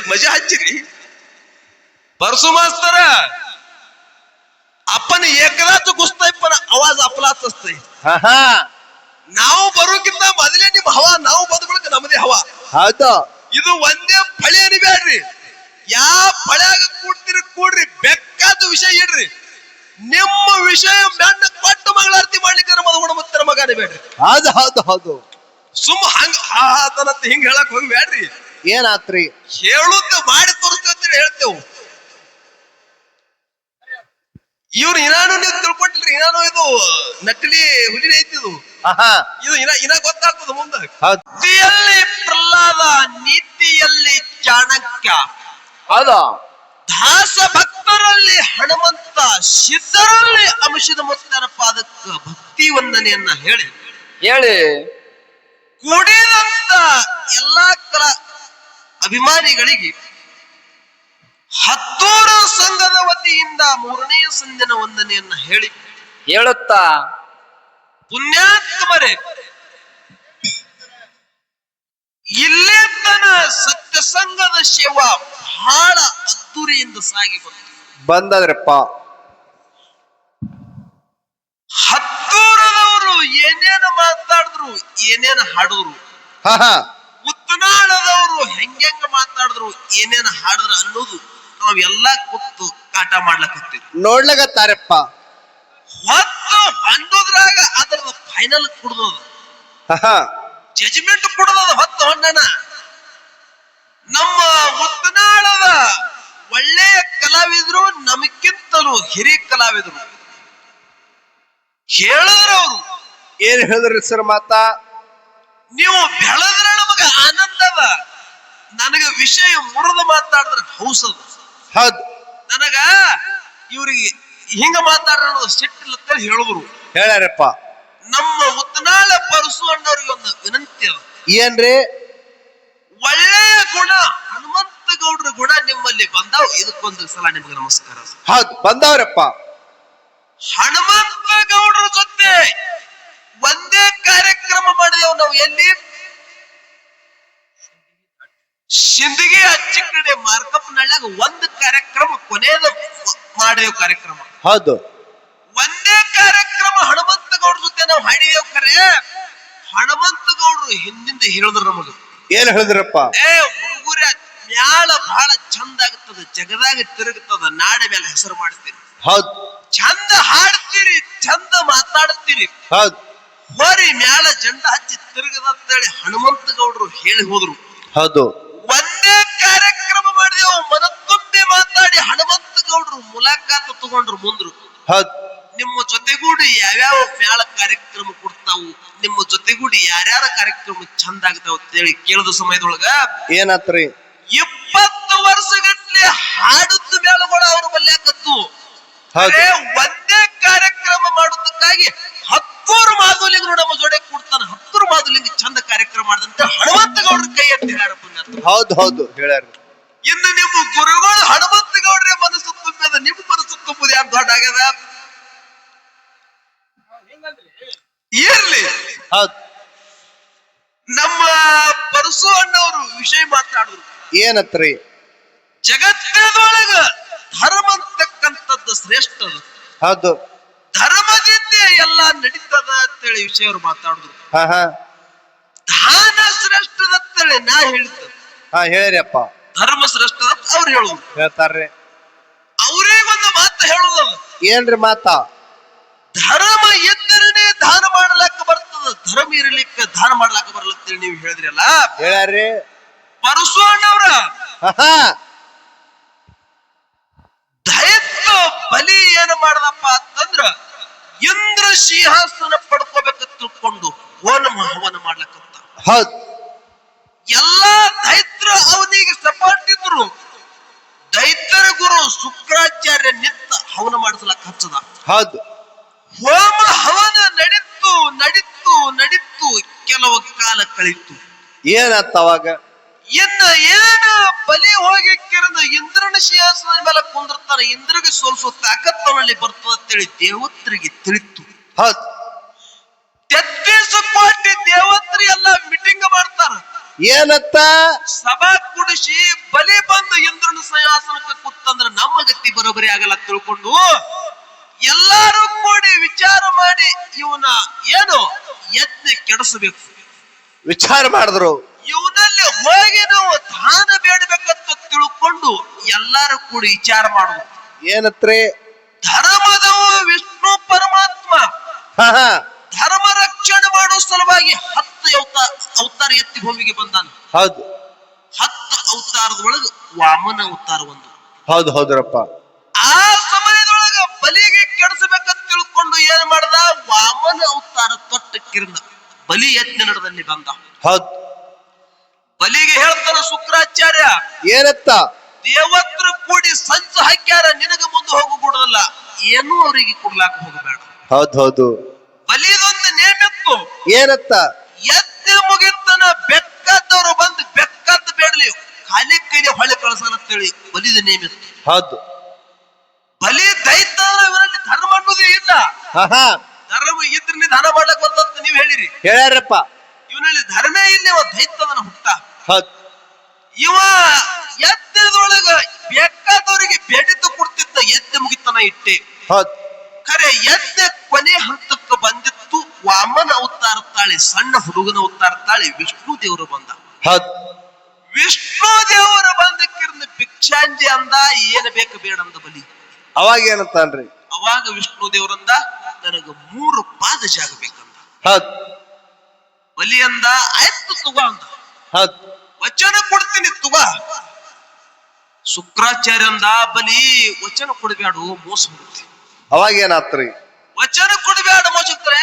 मजा हच्चिरी परसू मास्तर आपण एकदाच घुसतोय पण आवाज आपलाच असतोय ನಾವು ಬರೋಕ್ಕಿಂತ ಮೊದಲೇ ನಿಮ್ಮ ಹವಾ ನಾವು ಬದುಕಳಕ ನಮ್ಮದೇ ಹವಾ ಹೌದು ಇದು ಒಂದೇ ಫಳಿ ಅನಿಬ್ಯಾಡ್ರಿ ಯಾವ ಫಳ್ಯಾಗ ಕೂಡ್ರಿ ಬೆಕ್ಕಾದ ವಿಷಯ ಇಡ್ರಿ ನಿಮ್ಮ ವಿಷಯ ಮೆಣ್ಣ ಕೊಟ್ಟು ಮಂಗಳಾರತಿ ಮಾಡ್ಲಿಕ್ಕೆ ಮದುಗುಣ ಮುತ್ತರ ಮಗ ಅನಿಬ್ಯಾಡ್ರಿ ಹೌದು ಹೌದು ಹೌದು ಸುಮ್ಮ ಹಂಗ ಆತನಂತ ಹಿಂಗ ಹೇಳಕ್ ಹೋಗ್ಬ್ಯಾಡ್ರಿ ಏನಾತ್ರಿ ಹೇಳುತ್ತ ಮಾಡಿ ತೋರಿಸ್ತೇವೆ ಅಂತ ಹೇಳ್ತೇವೆ ಇವ್ರು ಇನಾನು ನೀವು ತಿಳ್ಕೊಟ್ಟಿಲ್ರಿ ಇನಾನು ಇದು ನಕಲಿ ಹುಲಿ ಐತಿದು ಇದು ಇನ್ನ ಗೊತ್ತಾಗ್ತದ ಮುಂದೆ ಭಕ್ತಿಯಲ್ಲಿ ಪ್ರಹ್ಲಾದ ನೀತಿಯಲ್ಲಿ ಚಾಣಕ್ಯ ಹೌದಾ ದಾಸ ಭಕ್ತರಲ್ಲಿ ಹನುಮಂತ ಸಿದ್ಧರಲ್ಲಿ ಅಂಶದ ಮುತ್ತರ ಪಾದಕ್ಕ ಭಕ್ತಿ ವಂದನೆಯನ್ನ ಹೇಳಿ ಕೂಡಿದಂತ ಎಲ್ಲಾ ಕಲಾ ಅಭಿಮಾನಿಗಳಿಗೆ ಹತ್ತೂರು ಸಂಘದ ವತಿಯಿಂದ 3ನೇ ಸಂದಿನ ವಂದನೆಯನ್ನ ಹೇಳುತ್ತಾ ಪುಣ್ಯಾತ್ಮರೇ ಇಲ್ಲೇ ತನ ಸತ್ಯ ಸಂಘದ ಸೇವಾ ಬಹಳ ಅದ್ದೂರಿಯಿಂದ ಸಾಗಿ ಬಂದದ್ರಪ್ಪ ಹತ್ತೂರದವರು ಏನೇನು ಮಾತಾಡಿದ್ರು ಏನೇನು ಹಾಡಿದ್ರು ಮುತ್ತನಾಳದವರು ಹೆಂಗ ಮಾತಾಡಿದ್ರು ಏನೇನು ಹಾಡಿದ್ರು ಅನ್ನೋದು ನಾವೆಲ್ಲಾ ಕೂತು ಕಾಟ ಮಾಡ್ಲಕತ್ತೀವಿ ನೋಡ್ಲಕತ್ತಾರಪ್ಪ ಹೊತ್ತು ಹಣ್ಣುದ್ರಾಗ ಅದ್ರದ ಫೈನಲ್ ಕುಡ್ದದ ಜಜ್ಮೆಂಟ್ ಕುಡ್ದದ ಹೊತ್ತು ಹಣ್ಣನ ನಮ್ಮ ಮುತ್ತನಾಳದ ಒಳ್ಳೆಯ ಕಲಾವಿದ್ರು ನಮಕ್ಕಿಂತಲೂ ಹಿರಿಯ ಕಲಾವಿದ್ರು ಹೇಳಿದ್ರ ಅವರು ಏನ್ ಹೇಳಿದ್ರಿ ಸರ್ ಮಾತಾ ನೀವು ಬೆಳೆದ್ರ ನಮಗ ಆನಂದದ ನನಗ ವಿಷಯ ಮುರಿದು ಮಾತಾಡಿದ್ರ ಹೌಸದ ಹೌದು ನನಗ ಇವ್ರಿಗೆ ಹಿಂಗ ಮಾತಾಡೋದು ಸಿಟ್ಟಿಲ್ಲತ್ತ ಹೇಳಿದ್ರು ಹೇಳ್ಯಾರಪ್ಪ ನಮ್ಮ ಉತ್ತನಾಳ ಪರಸು ಅಣ್ಣವ್ರಿಗೆ ಒಂದು ವಿನಂತಿ ಅದ ಏನ್ರಿ ಒಳ್ಳೆಯ ಗುಣ ಹನುಮಂತ ಗೌಡ್ರ ಗುಣ ನಿಮ್ಮಲ್ಲಿ ಬಂದಾವ್ ಇದಕ್ಕೊಂದು ಸಲ ನಿಮ್ಗೆ ನಮಸ್ಕಾರ ಹೌದು ಬಂದವ್ರಪ್ಪ ಹನುಮಂತ ಗೌಡ್ರ ಜೊತೆ ಒಂದೇ ಕಾರ್ಯಕ್ರಮ ಮಾಡಿದೆವು ನಾವು ಎಲ್ಲಿ ಸಿಂದಗಿ ಅಚ್ಚಿ ಕಡೆ ಮಾರ್ಕಪ್ಪನಳ್ಳ್ಯಾಗ ಒಂದು ಕಾರ್ಯಕ್ರಮ ಕೊನೆಯದು ಮಾಡಿದೆವು ಕಾರ್ಯಕ್ರಮ ಹೌದು ಒಂದೇ ಕಾರ್ಯಕ್ರಮ ಹನುಮಂತ ಗೌಡ್ರ ಜೊತೆ ನಾವು ಹಾಡಿದೆವು ಖರೆ ಹನುಮಂತ ಗೌಡ್ರು ಹಿಂದಿಂದ ಹೇಳಿದ್ರು ನಮಗ ಏನ್ ಹೇಳಿದ್ರಪ್ಪ ಹುಡುಗರ ಮ್ಯಾಳ ಬಹಳ ಚಂದ ಆಗುತ್ತದೆ ಜಗದಾಗ ತಿರುಗುತ್ತದ ನಾಡ ಮೇಲೆ ಹೆಸರು ಮಾಡ್ತೀರಿ ಹೌದು ಚಂದ ಹಾಡ್ತೀರಿ ಚಂದ ಮಾತಾಡ್ತೀರಿ ಹೌದು ಹೋರಿ ಮ್ಯಾಲ ಜಂಡ ಹಚ್ಚಿ ತಿರುಗದಂತೇಳಿ ಹನುಮಂತ ಗೌಡ್ರು ಹೇಳಿ ಹೋದ್ರು ಹೌದು ಒಂದೇ ಕಾರ್ಯಕ್ರಮ ಮಾಡಿದೆವು ಮನತ್ತೊಂದೇ ಮಾತಾಡಿ ಹನುಮಂತ ಗೌಡ್ರು ಮುಲಾಕಾತ ತಗೊಂಡ್ರು ಮುಂದ್ರು ಹೌದು ನಿಮ್ಮ ಜೊತೆಗೂಡಿ ಯಾವ್ಯಾವ ಮ್ಯಾಳ ಕಾರ್ಯಕ್ರಮ ಕೊಡ್ತಾವು ನಿಮ್ಮ ಜೊತೆಗೂಡಿ ಯಾರ್ಯಾರ ಕಾರ್ಯಕ್ರಮ ಚಂದ ಆಗ್ತಾವ ಅಂತೇಳಿ ಕೇಳಿದ ಸಮಯದೊಳಗ ಏನಾತ್ರಿ 20 ವರ್ಷಗಟ್ಲೆ ಹಾಡುತ್ತ ಮೇಳಗಳು ಅವ್ರ ಬಲ್ಯಾಕತ್ತು ಒಂದೇ ಕಾರ್ಯಕ್ರಮ ಮಾಡುವುದಕ್ಕಾಗಿ 10 ಮಾಧುಲಿಂಗರು ನಮ್ಮ ಜೋಡೆ ಕೊಡ್ತಾನ 10 ಮಾಧುಲಿಂಗ ಚಂದ ಕಾರ್ಯಕ್ರಮ ಮಾಡಿದಂತೆ ಹನುಮಂತ ಗೌಡ್ರ ಕೈ ಅಂತ ಹೇಳ್ಯಾರ ಹೌದು ಹೌದು ಹೇಳ್ಯಾರ ಇನ್ನು ನಿಮ್ಮ ಗುರುಗಳು ಹನುಮಂತ ಗೌಡ್ರೆ ಮನಸ್ಸು ತುಂಬಿದ ನಿಮ್ಮ ಮನಸ್ಸು ತುಂಬುದು ಯಾರು ದೊಡ್ಡ ಆಗ್ಯದ ಇರ್ಲಿ ಹೌದು ನಮ್ಮ ಪರಸು ಅಣ್ಣವರು ವಿಷಯ ಮಾತಾಡಿದ್ರು ಏನತ್ರಿ ಜಗತ್ತದೊಳಗ ಧರ್ಮ ಅಂತಕ್ಕಂಥದ್ದು ಶ್ರೇಷ್ಠ ಹೌದು ಧರ್ಮದಿಂದ ಎಲ್ಲ ನಡೀತದ ಅಂತೇಳಿ ವಿಷಯ ಅವ್ರು ಮಾತಾಡಿದ್ರು ದಾನ ಶ್ರೇಷ್ಠದ ಅಂತೇಳಿ ನಾ ಹೇಳಿದ್ದ ಹೇಳಿರಪ್ಪ ಧರ್ಮ ಶ್ರೇಷ್ಠದ ಅವ್ರು ಹೇಳುದು ಹೇಳ್ತಾರ್ರಿ ಅವರೇ ಒಂದು ಮಾತು ಹೇಳುದಲ್ಲ ಏನ್ರಿ ಮಾತಾ ಧರ್ಮ ಇದ್ದರನೇ ದಾನ ಮಾಡ್ಲಾಕ ಬರ್ತದ ಧರ್ಮ ಇರ್ಲಿಕ್ಕೆ ದಾನ ಮಾಡ್ಲಾಕ ಬರಲ್ಲ ಅಂತೇಳಿ ನೀವು ಹೇಳಿದ್ರಲ್ಲ ಹೇಳ್ಯಾರ್ರಿ ಪರಸು ಅಣ್ಣವ್ರ ದೈತ್ಯ ಬಲಿ ಏನ್ ಮಾಡದಪ್ಪ ಅಂತಂದ್ರ ಇಂದ್ರ ಸಿಂಹಾಸನ ಪಡ್ಕೋಬೇಕ ತಿಳ್ಕೊಂಡು ಹವನ ಮಾಡ್ಲಕ್ಕಂತ ಹೌದು ಎಲ್ಲಾ ದೈತ್ರ ಅವನಿಗೆ ಸಪೋರ್ಟ್ ಇದ್ರು ದೈತ್ಯರ ಗುರು ಶುಕ್ರಾಚಾರ್ಯ ನಿತ್ತ ಹವನ ಮಾಡಿಸ್ಲಕ್ಕ ಹಚ್ಚದ ಹೌದು ಹೋಮ ಹವನ ನಡಿತ್ತು ಕೆಲವು ಕಾಲ ಕಳೀತು ಏನಾತ ಅವಾಗ ಇನ್ನ ಏನ ಬಲಿ ಹೋಗಿ ಕಿರಿದು ಇಂದ್ರನ ಸಿಂಹಾಸನ ಮೇಲೆ ಕುಂದಿರ್ತಾನೆ ಇಂದ್ರಿಗೆ ಸೋಲ್ಸೋ ತಾಕತ್ತವನಲ್ಲಿ ಬರ್ತದ ಅಂತೇಳಿ ದೇವತ್ರಿಗೆ ತಿಳಿತು ಹೌದು 33 ಕೋಟಿ ದೇವತ್ರಿ ಎಲ್ಲ ಮೀಟಿಂಗ್ ಮಾಡ್ತಾರ ಏನತ್ತ ಸಭಾ ಕುಡಿಸಿ ಬಲಿ ಬಂದು ಇಂದ್ರನ ಸಿಂಹಾಸನಕ್ಕೆ ಕೂತಂದ್ರ ನಮ್ಮ ಗತಿ ಬರೋಬರಿ ಆಗಲ್ಲ ತಿಳ್ಕೊಂಡು ಎಲ್ಲಾರು ಕೂಡಿ ವಿಚಾರ ಮಾಡಿ ಇವನ ಏನು ಯಜ್ಞ ಕೆಡಿಸಬೇಕು ವಿಚಾರ ಮಾಡಿದ್ರು. ಇವನಲ್ಲಿ ಹೋಗಿ ನಾವು ದಾನ ಬೇಡಬೇಕಂತ ತಿಳ್ಕೊಂಡು ಎಲ್ಲಾರು ಕೂಡಿ ವಿಚಾರ ಮಾಡುದು ಏನತ್ರಿ ಧರ್ಮದವ ವಿಷ್ಣು ಪರಮಾತ್ಮ ಹಾ ಹಾ ಧರ್ಮ ರಕ್ಷಣೆ ಮಾಡೋ ಸಲುವಾಗಿ 10 ಅವತಾರ ಎತ್ತಿ ಭೂಮಿಗೆ ಬಂದಾನ. ಹೌದು 10 ಅವತಾರದೊಳಗ ವಾಮನ ಅವತಾರ ಒಂದು. ಹೌದು ಹೌದ್ರಪ್ಪ. ಆ ಸಮಯದೊಳಗ ಬಲಿಗೆ ಕೆಡಿಸಬೇಕಂತ ತಿಳ್ಕೊಂಡು ಏನ್ ಮಾಡ್ದ ವಾಮನ ಅವತಾರ ತೊಟ್ಟಕ್ಕಿರ್ನ ಬಲಿ ಯಜ್ಞದಲ್ಲಿ ಬಂದ. ಹೌದು ಬಲಿಗೆ ಹೇಳ್ತಾನ ಶುಕ್ರಾಚಾರ್ಯ ಏನತ್ತ ದೇವತ್ರು ಕೂಡಿ ಸಂಚು ಹಾಕ್ಯಾರ ನಿನಗ ಮುಂದೆ ಹೋಗು ಕೊಡೋದಲ್ಲ ಏನೂ ಅವರಿಗೆ ಕೊಡ್ಲಾಕ ಹೋಗಬೇಡ. ಹೌದು ಹೌದು ಬಲಿದೊಂದು ನೇಮಿತ್ತು ಏನತ್ತ ಯಜ್ಞ ಮುಗಿತನ ಬೆಕ್ಕದವರು ಬಂದು ಬೆಕ್ಕದ್ದು ಬೇಡಲಿ ಖಾಲಿ ಕೈಲಿ ಹೊಳೆ ಕಳ್ಸಂತೇಳಿ ಬಲಿದ ನೇಮಿತ್ತು. ಹೌದು ಬಲಿ ದೈತ ಇವರಲ್ಲಿ ಧರ್ಮ ಅನ್ನೋದೇ ಇಲ್ಲ. ಹಾ ಹಾ ಧರ್ಮ ಇದ್ರ ನೀ ದಾನ ಮಾಡ್ಲಕ್ ಬಂದಂತ ನೀವ್ ಹೇಳಿರಿ. ಹೇಳ್ಯಾರಪ್ಪ ಇವನಲ್ಲಿ ಧರ್ಮೇ ಇಲ್ಲ ಇವ ದೈತದನ ಹುಟ್ಟ. ಹೌದು ಇವ ಯಜ್ಞದೊಳಗ ಬೇಕಾದವರಿಗೆ ಬೇಡಿದ್ದು ಕೊಡ್ತಿದ್ದ ಯಜ್ಞ ಮುಗಿತನ ಇಟ್ಟೆ. ಹೌದು ಖರೆ ಯಜ್ಞ ಕೊನೆ ಹಂತಕ್ಕೆ ಬಂದಿತ್ತು ವಾಮನ ಅವತಾರ ತಾಳಿ ಸಣ್ಣ ಹುಡುಗನ ಅವತಾರ ತಾಳಿ ವಿಷ್ಣು ದೇವರು ಬಂದ. ಹೌದು ವಿಷ್ಣು ದೇವರು ಬಂದಕ್ಕಿರ್ನ ಭಿಕ್ಷಾಂಜಿ ಅಂದ ಏನ್ ಬೇಕು ಬೇಡ ಅಂದ ಬಲಿ. ಅವಾಗ ಏನಂತಾನ್ರಿ ಅವಾಗ ವಿಷ್ಣು ದೇವರಂದ ನನಗ 3 ಪಾದ ಜಾಗ ಬೇಕಂದ. ಹೌದು ಬಲಿ ಅಂದ ಆಯ್ತು ತಗೋ ಅಂದ. ಹೌದು ವಚನ ಕೊಡ್ತೀನಿ ತಗೋ. ಶುಕ್ರಾಚಾರ್ಯ ಅಂದ ಬಲಿ ವಚನ ಕೊಡಬೇಡು ಮೋಸ ಹೋಗುತ್ತೆ. ಅವಾಗ ಏನಾತ್ರಿ ವಚನ ಕೊಡಬೇಡ ಮೋಸಕ್ರೆ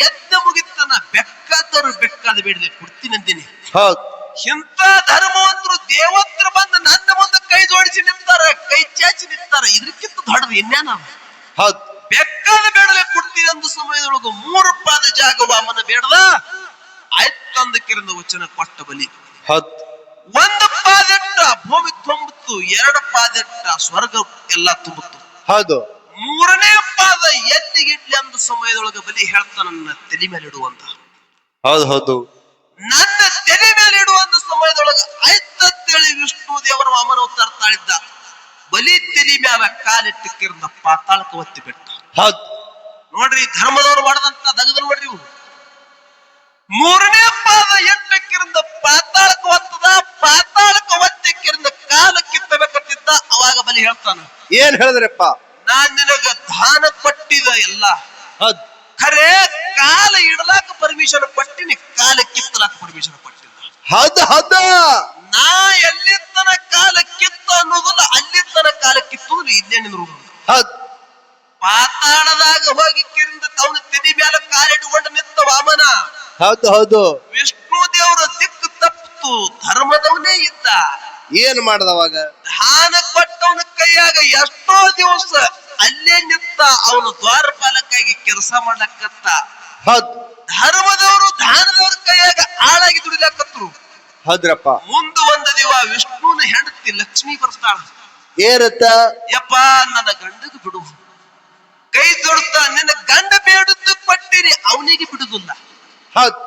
ಯಜ್ಞ ಮುಗಿತನ ಬೆಕ್ಕಾದವ್ರು ಬೇಕಾದ ಬೇಡದೆ ಕೊಡ್ತೀನಿ ಅಂತೀನಿ. ಹೌದು ಇಂಥ ಧರ್ಮವಂತರು ದೇವತ್ರ ಬಂದು ನನ್ನ ಮುಂದೆ ಕೈ ಜೋಡಿಸಿ ನಿಂತಾರ ಕೈ ಚಾಚಿ ನಿಂತಾರ ಇದಕ್ಕಿಂತ ದೊಡ್ಡದು ಇನ್ಯಾನ. ಹೌದು ಬೇಕಾದ ಬೇಡಲೆ ಕೊಡ್ತೀನಿ ಅಂದ ಸಮಯದೊಳಗ 3 ಪಾದ ಜಾಗ ವಾಮನ ಬೇಡದ ಆಯ್ತು ಅಂದಕ್ಕಿರಂದ ವಚನ ಕೊಟ್ಟ ಬಲಿ. ಹೌದು 1 ಪಾದೆಟ್ಟ ಭೂಮಿ ತುಂಬಿತ್ತು, 2 ಪಾದೆಟ್ಟ ಸ್ವರ್ಗ ಎಲ್ಲಾ ತುಂಬಿತ್ತು. ಹೌದು 3ನೇ ಪಾದ ಎಲ್ಲಿಗಿಡ್ಲಿ ಅಂದ ಸಮಯದೊಳಗ ಬಲಿ ಹೇಳ್ತಾ ನನ್ನ ತಲೆ ಮೇಲೆ ಇಡುವಂತ. ಹೌದು ಹೌದು ನನ್ನ ತಲೆ ಮೇಲೆ ಇಡುವಂತ ಸಮಯದೊಳಗ ಆಯ್ತಂತೇಳಿ ವಿಷ್ಣು ದೇವರ ವಾಮನ ಅವತಾರ ತಾಳಿದ್ದ. ಬಲಿ ತಲೆ ಮ್ಯಾಲ ಕಾಲಿಟ್ಟಕ್ಕಿರಂದ ಪಾತಾಳಕ್ಕೆ ಒತ್ತಿ ಬಿಟ್ಟ. ಹೌದು ನೋಡ್ರಿ ಧರ್ಮದವರು ಮಾಡದಂತ ದಗದ ನೋಡ್ರಿ ಇವು. 3ನೇ ಪಾದ ಎಟ್ಟಕ್ಕಿರಂದ ಪಾತಾಳಕ್ಕೆ ಒತ್ತದ, ಪಾತಾಳಕ್ಕೆ ಒತ್ತಕ್ಕಿರಂದ ಕಾಲ ಕಿತ್ತಬೇಕತ್ತಿದ್ದ. ಅವಾಗ ಬಲಿ ಹೇಳ್ತಾನ ಏನ್ ಹೇಳಿದ್ರಪ್ಪ ನಾನ್ ನಿನಗ ದಾನ ಕೊಟ್ಟಿದ ಎಲ್ಲ ಹೌದು ಖರೆ ಕಾಲ ಇಡಲಾಕ ಪರ್ಮಿಷನ್ ಕೊಟ್ಟಿನಿ, ಕಾಲ ಕಿತ್ತಲಾಕ ಪರ್ಮಿಷನ್ ಕೊಟ್ಟಿಲ್ಲ. ಹೌದು ಹೌದು ನಾ ಎಲ್ಲಿ ತನ ಕಾಲ ಕಿತ್ತ ಅನ್ನೋದಲ್ಲ ಅಲ್ಲಿ ತನ ಕಾಲ ಕಿತ್ತುದು ಇಲ್ಲೇ ನಿಂದ್ರು. ಹೌದು ಪಾತಾಳದಾಗ ಹೋಗಿ ಕಿರಿಂದ ಅವನ ತಲೆ ಮ್ಯಾಲ ಕಾಲಿಟ್ಟುಕೊಂಡು ನಿಂತ ವಾಮನ. ಹೌದು ಹೌದು ವಿಷ್ಣು ದೇವರ ದಿಕ್ಕು ತಪ್ಪಿತು, ಧರ್ಮದವನೇ ಇದ್ದ. ಏನ್ ಮಾಡ್ದವಾಗ ದಾನ ಕೊಟ್ಟವನ ಕೈಯಾಗ ಎಷ್ಟೋ ದಿವಸ ಅಲ್ಲೇ ನಿಂತ ಅವನು ದ್ವಾರಪಾಲಕ್ಕಾಗಿ ಕೆಲಸ ಮಾಡ್ಲಕತ್ತ. ಹೌದು ಧರ್ಮದವರು ದಾನದವ್ರ ಕೈಯಾಗ ಆಳಾಗಿ ದುಡಿಲಕತ್ರು. ಹೌದ್ರಪ್ಪ ಮುಂದ ಒಂದು ದಿವ ವಿಷ್ಣುನ ಹೆಂಡತಿ ಲಕ್ಷ್ಮಿ ಬರ್ತಾಳ. ಏನತ್ತ ಯಪ್ಪ ನನ್ನ ಗಂಡಗ ಬಿಡು, ಕೈ ದೊಡ್ತ ನಿನ್ನ ಗಂಡ ಬೇಡದ್ದು ಕೊಟ್ಟಿರಿ ಅವನಿಗೆ ಬಿಡುದಿಲ್ಲ. ಹೌದು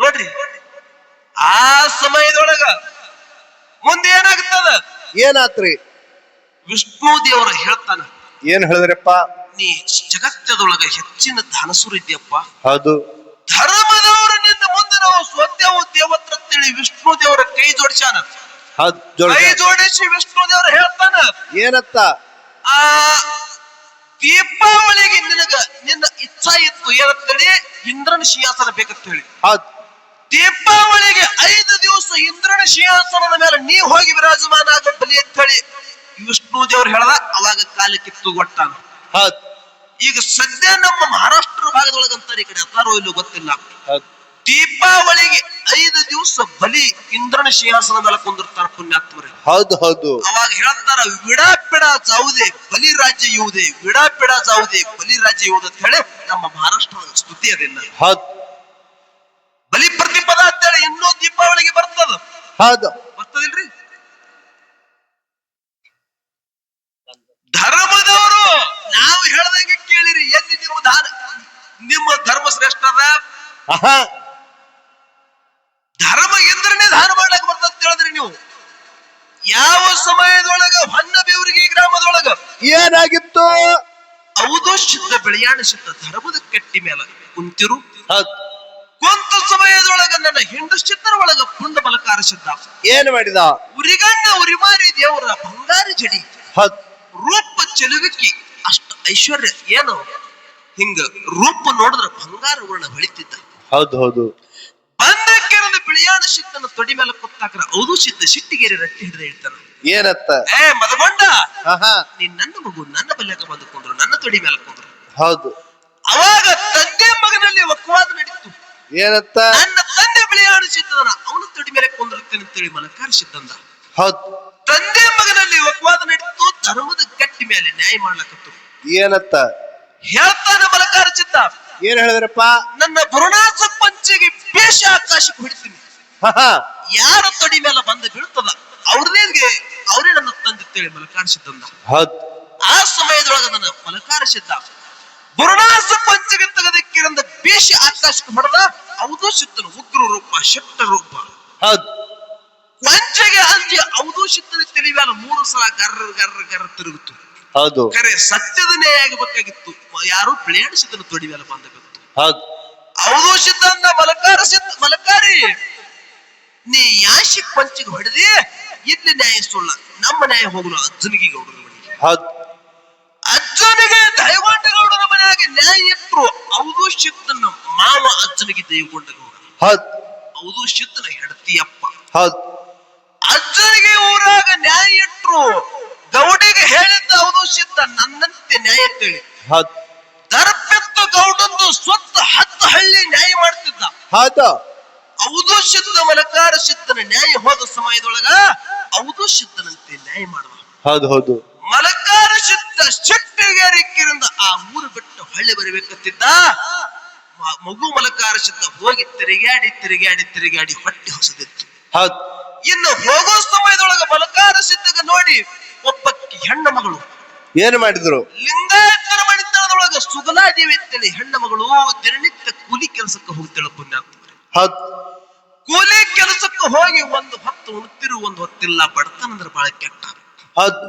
ನೋಡ್ರಿ ಆ ಸಮಯದೊಳಗ ಮುಂದೆ ಏನಾಗ್ತದ ಏನಾತ್ರಿ ವಿಷ್ಣು ದೇವರ ಹೇಳ್ತಾನ ಏನ್ ಹೇಳಿದ್ರಪ್ಪ ನೀ ಜಗತ್ತದೊಳಗ ಹೆಚ್ಚಿನ ದಾನಸುರ ಇದ್ಯಪ್ಪ. ಹೌದು ಧರ್ಮದವರು ನಿನ್ನ ಮುಂದೆ ನಾವು ಸ್ವದೇವು ದೇವತ್ರ ಅಂತೇಳಿ ವಿಷ್ಣು ದೇವರ ಕೈ ಜೋಡಿಸ್ಯಾನ. ಹೌದು ಕೈ ಜೋಡಿಸಿ ವಿಷ್ಣು ದೇವರ ಹೇಳ್ತಾನ ಏನತ್ತ ಆ ದೀಪಾವಳಿಗೆ ನಿನ್ನ ಇಚ್ಛಾ ಇತ್ತು ಏನಂತೇಳಿ ಇಂದ್ರನ ಸಿಂಹಾಸನ ಬೇಕಂತ ಹೇಳಿ. ಹೌದು ದೀಪಾವಳಿಗೆ 5 ದಿವಸ ಇಂದ್ರನ ಸಿಂಹಾಸನದ ಮೇಲೆ ನೀ ಹೋಗಿ ವಿರಾಜಮಾನ ಆಗ ಬಲಿ ಅಂತ ಹೇಳಿ ವಿಷ್ಣು ದೇವರು ಹೇಳ್ದ. ಅವಾಗ ಕಾಲ ಕಿತ್ತು ಕೊಟ್ಟಾನ. ಹೌದು ಈಗ ಸದ್ಯ ನಮ್ಮ ಮಹಾರಾಷ್ಟ್ರ ಭಾಗದೊಳಗಂತಾರೆ, ಈ ಕಡೆ ಅತಾರೋ ಇಲ್ಲೋ ಗೊತ್ತಿಲ್ಲ. ಹೌದು ದೀಪಾವಳಿಗೆ 5 ದಿವಸ ಬಲಿ ಇಂದ್ರನ ಸಿಂಹಾಸನ ಮೇಲೆ ಕುಂದಿರ್ತಾರ ಪುಣ್ಯಾತ್ಮರೇ. ಹೌದು ಹೌದು ಅವಾಗ ಹೇಳ್ತಾರ ವಿಡಾಪಿಡ ಜಾವುದೇ ಬಲಿ ರಾಜ್ಯ ಇವುದೇ, ವಿಡಾಪಿಡ ಜಾವುದೇ ಬಲಿ ರಾಜ್ಯ ಇವುದ ಅಂತ ಹೇಳಿ ನಮ್ಮ ಮಹಾರಾಷ್ಟ್ರದ ಸ್ತುತಿ ಅದಿಲ್ಲ. ಹೌದು ಬಲಿ ಪ್ರತಿಪದ ಅಂತೇಳಿ ಇನ್ನೂ ದೀಪಾವಳಿಗೆ ಬರ್ತದ. ಹೌದು ಬರ್ತದಿಲ್ರಿ. ಧರ್ಮದವರು ನಾವು ಹೇಳ್ದಂಗೆ ಕೇಳಿರಿ. ಎಲ್ಲಿ ನಿಮ್ಮ ಧರ್ಮ ಶ್ರೇಷ್ಠ ಅದ. ಆಹಾ ಧರ್ಮ ಇಂದ್ರನೇ ದಾನ ಯಾವ ಸಮಯದೊಳಗ ಹೊನ್ನಬೇವರಿಗೆ ಗ್ರಾಮದೊಳಗ ಏನಾಗಿತ್ತು? ಹೌದು ಸಿದ್ಧ ಬೆಳೆಯಾಣ ಸಿದ್ಧ ಧರ್ಮದ ಕಟ್ಟಿ ಮೇಲೆ ಕುಂತಿರು. ಹೌದ್. ಕೊಂತ ಸಮಯದೊಳಗ ನನ್ನ ಹಿಂಡು ಸಿದ್ಧರ ಒಳಗ ಪುಂಡ ಬಲಕಾರ ಸಿದ್ಧ ಏನ್ ಮಾಡಿದ? ಉರಿಗಣ್ಣ ಉರಿಮಾರಿ ದೇವರ ಬಂಗಾರ ಜಡಿ ಹೌದ್. ರೂಪ ಚೆಲುವಿಕೆ ಅಷ್ಟ ಐಶ್ವರ್ಯ ಏನು ಹಿಂಗ ರೂಪ ನೋಡಿದ್ರ ಬಂಗಾರ ವರ್ಣ ಹೊಳಿತಿದ್ದ. ಹೌದು ಹೌದು. ಬಂದಕ್ಕಿರಂದ ಬಿಳಿಯಾಣ ಸಿದ್ಧನ ತೊಡಿ ಮೇಲೆ ಕುತ್ತಾಕ್ರ ಹೌದು ಸಿದ್ಧ ಸಿಟ್ಟಿಗೇರಿ ರಟ್ಟಿ ಹಿಡಿದ ಹೇಳ್ತಾನ. ಏನತ್ತ? ಮದಗೊಂಡ ಆಹಾ. ನೀನ್ ನನ್ನ ಮಗು ನನ್ನ ಬಲ್ಯಾಗ ಬಂದು ಕೊಂಡ್ರು, ನನ್ನ ತೊಡಿ ಮೇಲೆ ಕೊಂಡ್ರು. ಹೌದು. ಅವಾಗ ತಂದೆ ಮಗನಲ್ಲಿ ವಕ್ವಾದ ನಡೀತು. ಏನತ್ತ? ನನ್ನ ತಂದೆ ಬಿಳಿಯಾಣ ಸಿದ್ಧನ ಅವನ ತೊಡಿ ಮೇಲೆ ಕೊಂದಿರ್ತೇನೆ ಅಂತೇಳಿ ಮಲಕಾರ ಸಿದ್ಧಂದ. ಹೌದ್. ತಂದೆ ಮಗನಲ್ಲಿ ವಕ್ವಾದ ನಡೀತು. ಧರ್ಮದ ಗಟ್ಟಿ ಮೇಲೆ ನ್ಯಾಯ ಮಾಡ್ಲಕತ್ತು. ಏನತ್ತ? ಹೇಳ್ತಾನ ಮಲಕಾರ ಸಿದ್ಧ. ಏನ್ ಹೇಳಿದ್ರಪ್ಪ? ನನ್ನ ಬುರುಣಾಸ ಪಂಚಿಗೆ ಬೇಷ ಆಕಾಶಕ್ಕೆ ಹೊಡಿತೀನಿ. ಆಹಾ. ಯಾರ ತೊಡಿ ಮೇಲೆ ಬಂದು ಬೀಳ್ತದ ಅವರೇ ನನ್ನ ತಂದೆ ಮಲಕಾರ ಸಿದ್ಧಂದ. ಹೌದ್. ಆ ಸಮಯದೊಳಗ ನನ್ನ ಮಲಕಾರ ಸಿದ್ಧ ಬುರುಣಾಸ ಪಂಚಗೆ ತೆಗೆದಕ್ಕಿರಂದ ಬೇಷ ಆಕಾಶಕ್ಕೆ ಹೊಡೆದ. ಹೌದು ಸಿದ್ಧನ ಉಗ್ರ ರೂಪ ಶಕ್ತ ರೂಪ. ಹೌದ್. ಪಂಚಗೆ ಅಂಜಿ ಹೌದು ಸಿದ್ಧನ ತಲೆ ಮೇಲೆ 3 ಸಲ ಗರ್ರ ಗರ್ರ ಗರ್ರ ತಿರುಗಿತು. ಹೌದು. ಖರೆ ಸತ್ಯದ ನ್ಯಾಯ ಆಗಬೇಕಾಗಿತ್ತು. ಯಾರು ಬಿಳಿಯಾಣ ಸಿದ್ಧನ ತೊಡಿ ಮೇಲೆ ಬಂದಬೇಕು. ಹೌದ್. ಹೌದು ಸಿದ್ಧಂದ ಮಲಕಾರ ಸಿದ್ಧ ಮಲಕಾರಿ ನೀ ಯಾಶಿಕ್ ಪಂಚಿಗೆ ಹೊಡೆದಿ ಇಲ್ಲಿ ನ್ಯಾಯ ಸುಳ್ಳ ನಮ್ಮ ನ್ಯಾಯ ಹೋಗಲು ಅಜ್ಜನಿಗೆ ಗೌಡರ ಮನೆಗೆ. ಹೌದ್. ಅಜ್ಜನಿಗೆ ದೈವಾಂಡ ಗೌಡರ ಮನೆಯಾಗಿ ನ್ಯಾಯ ಇಟ್ರು. ಹೌದು ಸಿದ್ಧನ ಮಾವ ಅಜ್ಜನಿಗೆ ದೈವಾಂಡ ಗೌಡ. ಹೌದ್. ಹೌದು ಸಿದ್ಧನ ಹೆಂಡತಿಯಪ್ಪ. ಹೌದ್. ಅಜ್ಜನಿಗೆ ಊರಾಗ ನ್ಯಾಯ ಇಟ್ರು. ಗೌಡಿಗೆ ಹೇಳಿದ್ದ ಹೌದು ಸಿದ್ಧ ನನ್ನಂತೆ ನ್ಯಾಯ ತಿಳಿ. ಹೌದ್. ದರ್ಪೆತ್ತು ಗೌಡಂದು ಸ್ವತ್ತ 10 ಹಳ್ಳಿ ನ್ಯಾಯ ಮಾಡ್ತಿದ್ದ. ಹೌದು. ಹೌದು ಸಿದ್ಧ ಮಲಕಾರ ಸಿದ್ಧನ ನ್ಯಾಯ ಹೋದ ಸಮಯದೊಳಗ ಹೌದು ಸಿದ್ಧನಂತೆ ನ್ಯಾಯ ಮಾಡುವ. ಹೌದು ಹೌದು. ಮಲಕಾರ ಸಿದ್ಧ ಶೆಟ್ಟಿಗೇರಿಕಿರಿಂದ ಆ ಊರು ಬಿಟ್ಟು ಹಳ್ಳಿ ಬರಬೇಕಂತಿದ್ದ. ಮಗು ಮಲಕಾರ ಸಿದ್ಧ ಹೋಗಿ ತಿರುಗಾಡಿ ತಿರುಗಾಡಿ ತಿರುಗಾಡಿ ಹೊಟ್ಟೆ ಹೊಸದಿತ್ತು. ಹೌದ್. ಇನ್ನು ಹೋಗೋ ಸಮಯದೊಳಗ ಮಲಕಾರ ಸಿದ್ಧಗ ನೋಡಿ ಒಬ್ಬಕ್ಕಿ ಹೆಣ್ಣು ಮಗಳು ಏನ್ ಮಾಡಿದ್ರು? ಲಿಂಗಾಯತರ ಮಣಿತನದೊಳಗ ಸುಗಲಾದೇವಿ ಅಂತೇಳಿ ಹೆಣ್ಣು ಮಗಳು ದಿನನಿತ್ಯ ಕೂಲಿ ಕೆಲಸಕ್ಕೆ ಹೋಗ್ತಾಳ. ಪುಣ್ಯಾತ್ಮರೇ, ಹೌದ್. ಕೂಲಿ ಕೆಲಸಕ್ಕೆ ಹೋಗಿ ಒಂದು ಹೊತ್ತು ಉಣ್ತಿರು ಒಂದು ಹೊತ್ತಿಲ್ಲ. ಬಡತನಂದ್ರ ಬಹಳ ಕೆಟ್ಟ. ಹೌದ್.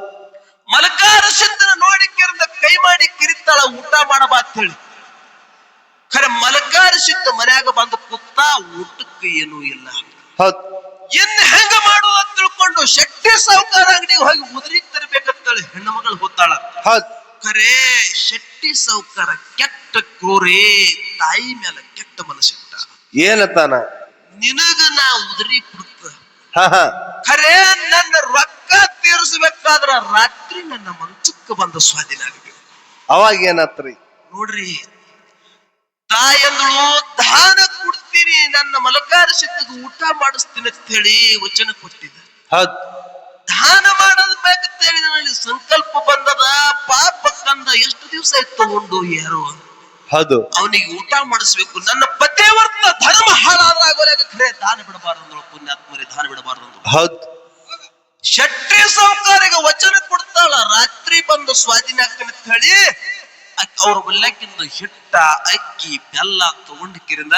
ಮಲಕಾರ ಸಿದ್ಧನ ನೋಡಿ ಕೆರೆದ ಕೈ ಮಾಡಿ ಕಿರಿತಾಳ ಊಟ ಮಾಡಬಾ ಅಂತ ಹೇಳಿ. ಖರೆ ಮಲಕಾರ ಸಿದ್ಧ ಮನ್ಯಾಗ ಬಂದು ಕೂತ ಊಟಕ್ಕೆ ಏನೂ ಇಲ್ಲ. ಹೌದ್. ಇನ್ನು ಹೆಂಗ ಮಾಡುವ ಅಂತ ತಿಳ್ಕೊಂಡು ಶೆಟ್ಟಿ ಸಾವುಕಾರ ಅಂಗಡಿಗೆ ಹೋಗಿ ಉದುರಿ ತರಬೇಕಂತೇಳಿ ಹೆಣ್ಣು ಮಗಳು ಹೋಗ್ತಾಳ. ಹೌದ್. ಖರೆ ಶೆಟ್ಟಿ ಸಾವುಕಾರ ಕೆಟ್ಟ ಕ್ರೂರೇ ತಾಯಿ ಮೇಲೆ ಕೆಟ್ಟ ಮನಸ್ಸಿಟ್ಟ. ಏನತ್ತಾನ? ನಿನಗ ನಾ ಉದುರಿ ಕೊಡ್ತ. ಹಾ ಹಾ. ಖರೆ ನನ್ನ ರೊಕ್ಕ ತೀರಿಸಬೇಕಾದ್ರ ರಾತ್ರಿ ನನ್ನ ಮಂಚಕ್ಕೆ ಬಂದ ಸ್ವಾಧೀನ ಆಗಬೇಕು. ಅವಾಗ ಏನತ್ರಿ? ನೋಡ್ರಿ, ತಾಯಂದಳು ದಾನ ಕೊಡ್ತೀನಿ ನನ್ನ ಮಲಕಾರ ಸಿದ್ಧಗ ಊಟ ಮಾಡಿಸ್ತೀನಿ ಅಂತ ಹೇಳಿ ವಚನ ಕೊಟ್ಟಿದ್ದ. ಹೌದ್. ದಾನ ಮಾಡೋದ್ ಬೇಕಂತ ಹೇಳಿ ನನಗೆ ಸಂಕಲ್ಪ ಬಂದದ. ಪಾಪ ಕಂದ ಎಷ್ಟು ದಿವಸ ಆಯ್ತು ಉಂಡು ಯಾರು. ಹೌದು. ಅವನಿಗೆ ಊಟ ಮಾಡಿಸ್ಬೇಕು. ನನ್ನ ಪತಿವರ್ತ ಧರ್ಮ ಹಾಳಾದ್ರಾಗೋಲಾಗ ಖರೆ ದಾನ ಬಿಡಬಾರ್ದು. ಪುಣ್ಯಾತ್ಮರೇ, ದಾನ ಬಿಡಬಾರ್ದು. ಹೌದ್. ಶೆಟ್ಟಿ ಸಾವುಕಾರಿಗೆ ವಚನ ಕೊಡ್ತಾಳ ರಾತ್ರಿ ಬಂದು ಸ್ವಾಧೀನ ಆಗ್ತೀನಿ ಅಂತ ಹೇಳಿ. ಅವ್ರ ಬಲ್ಯಾಕಿಂದ ಹಿಟ್ಟ ಅಕ್ಕಿ ಬೆಲ್ಲ ತಗೊಂಡಿಕ್ಕಿರಿಂದ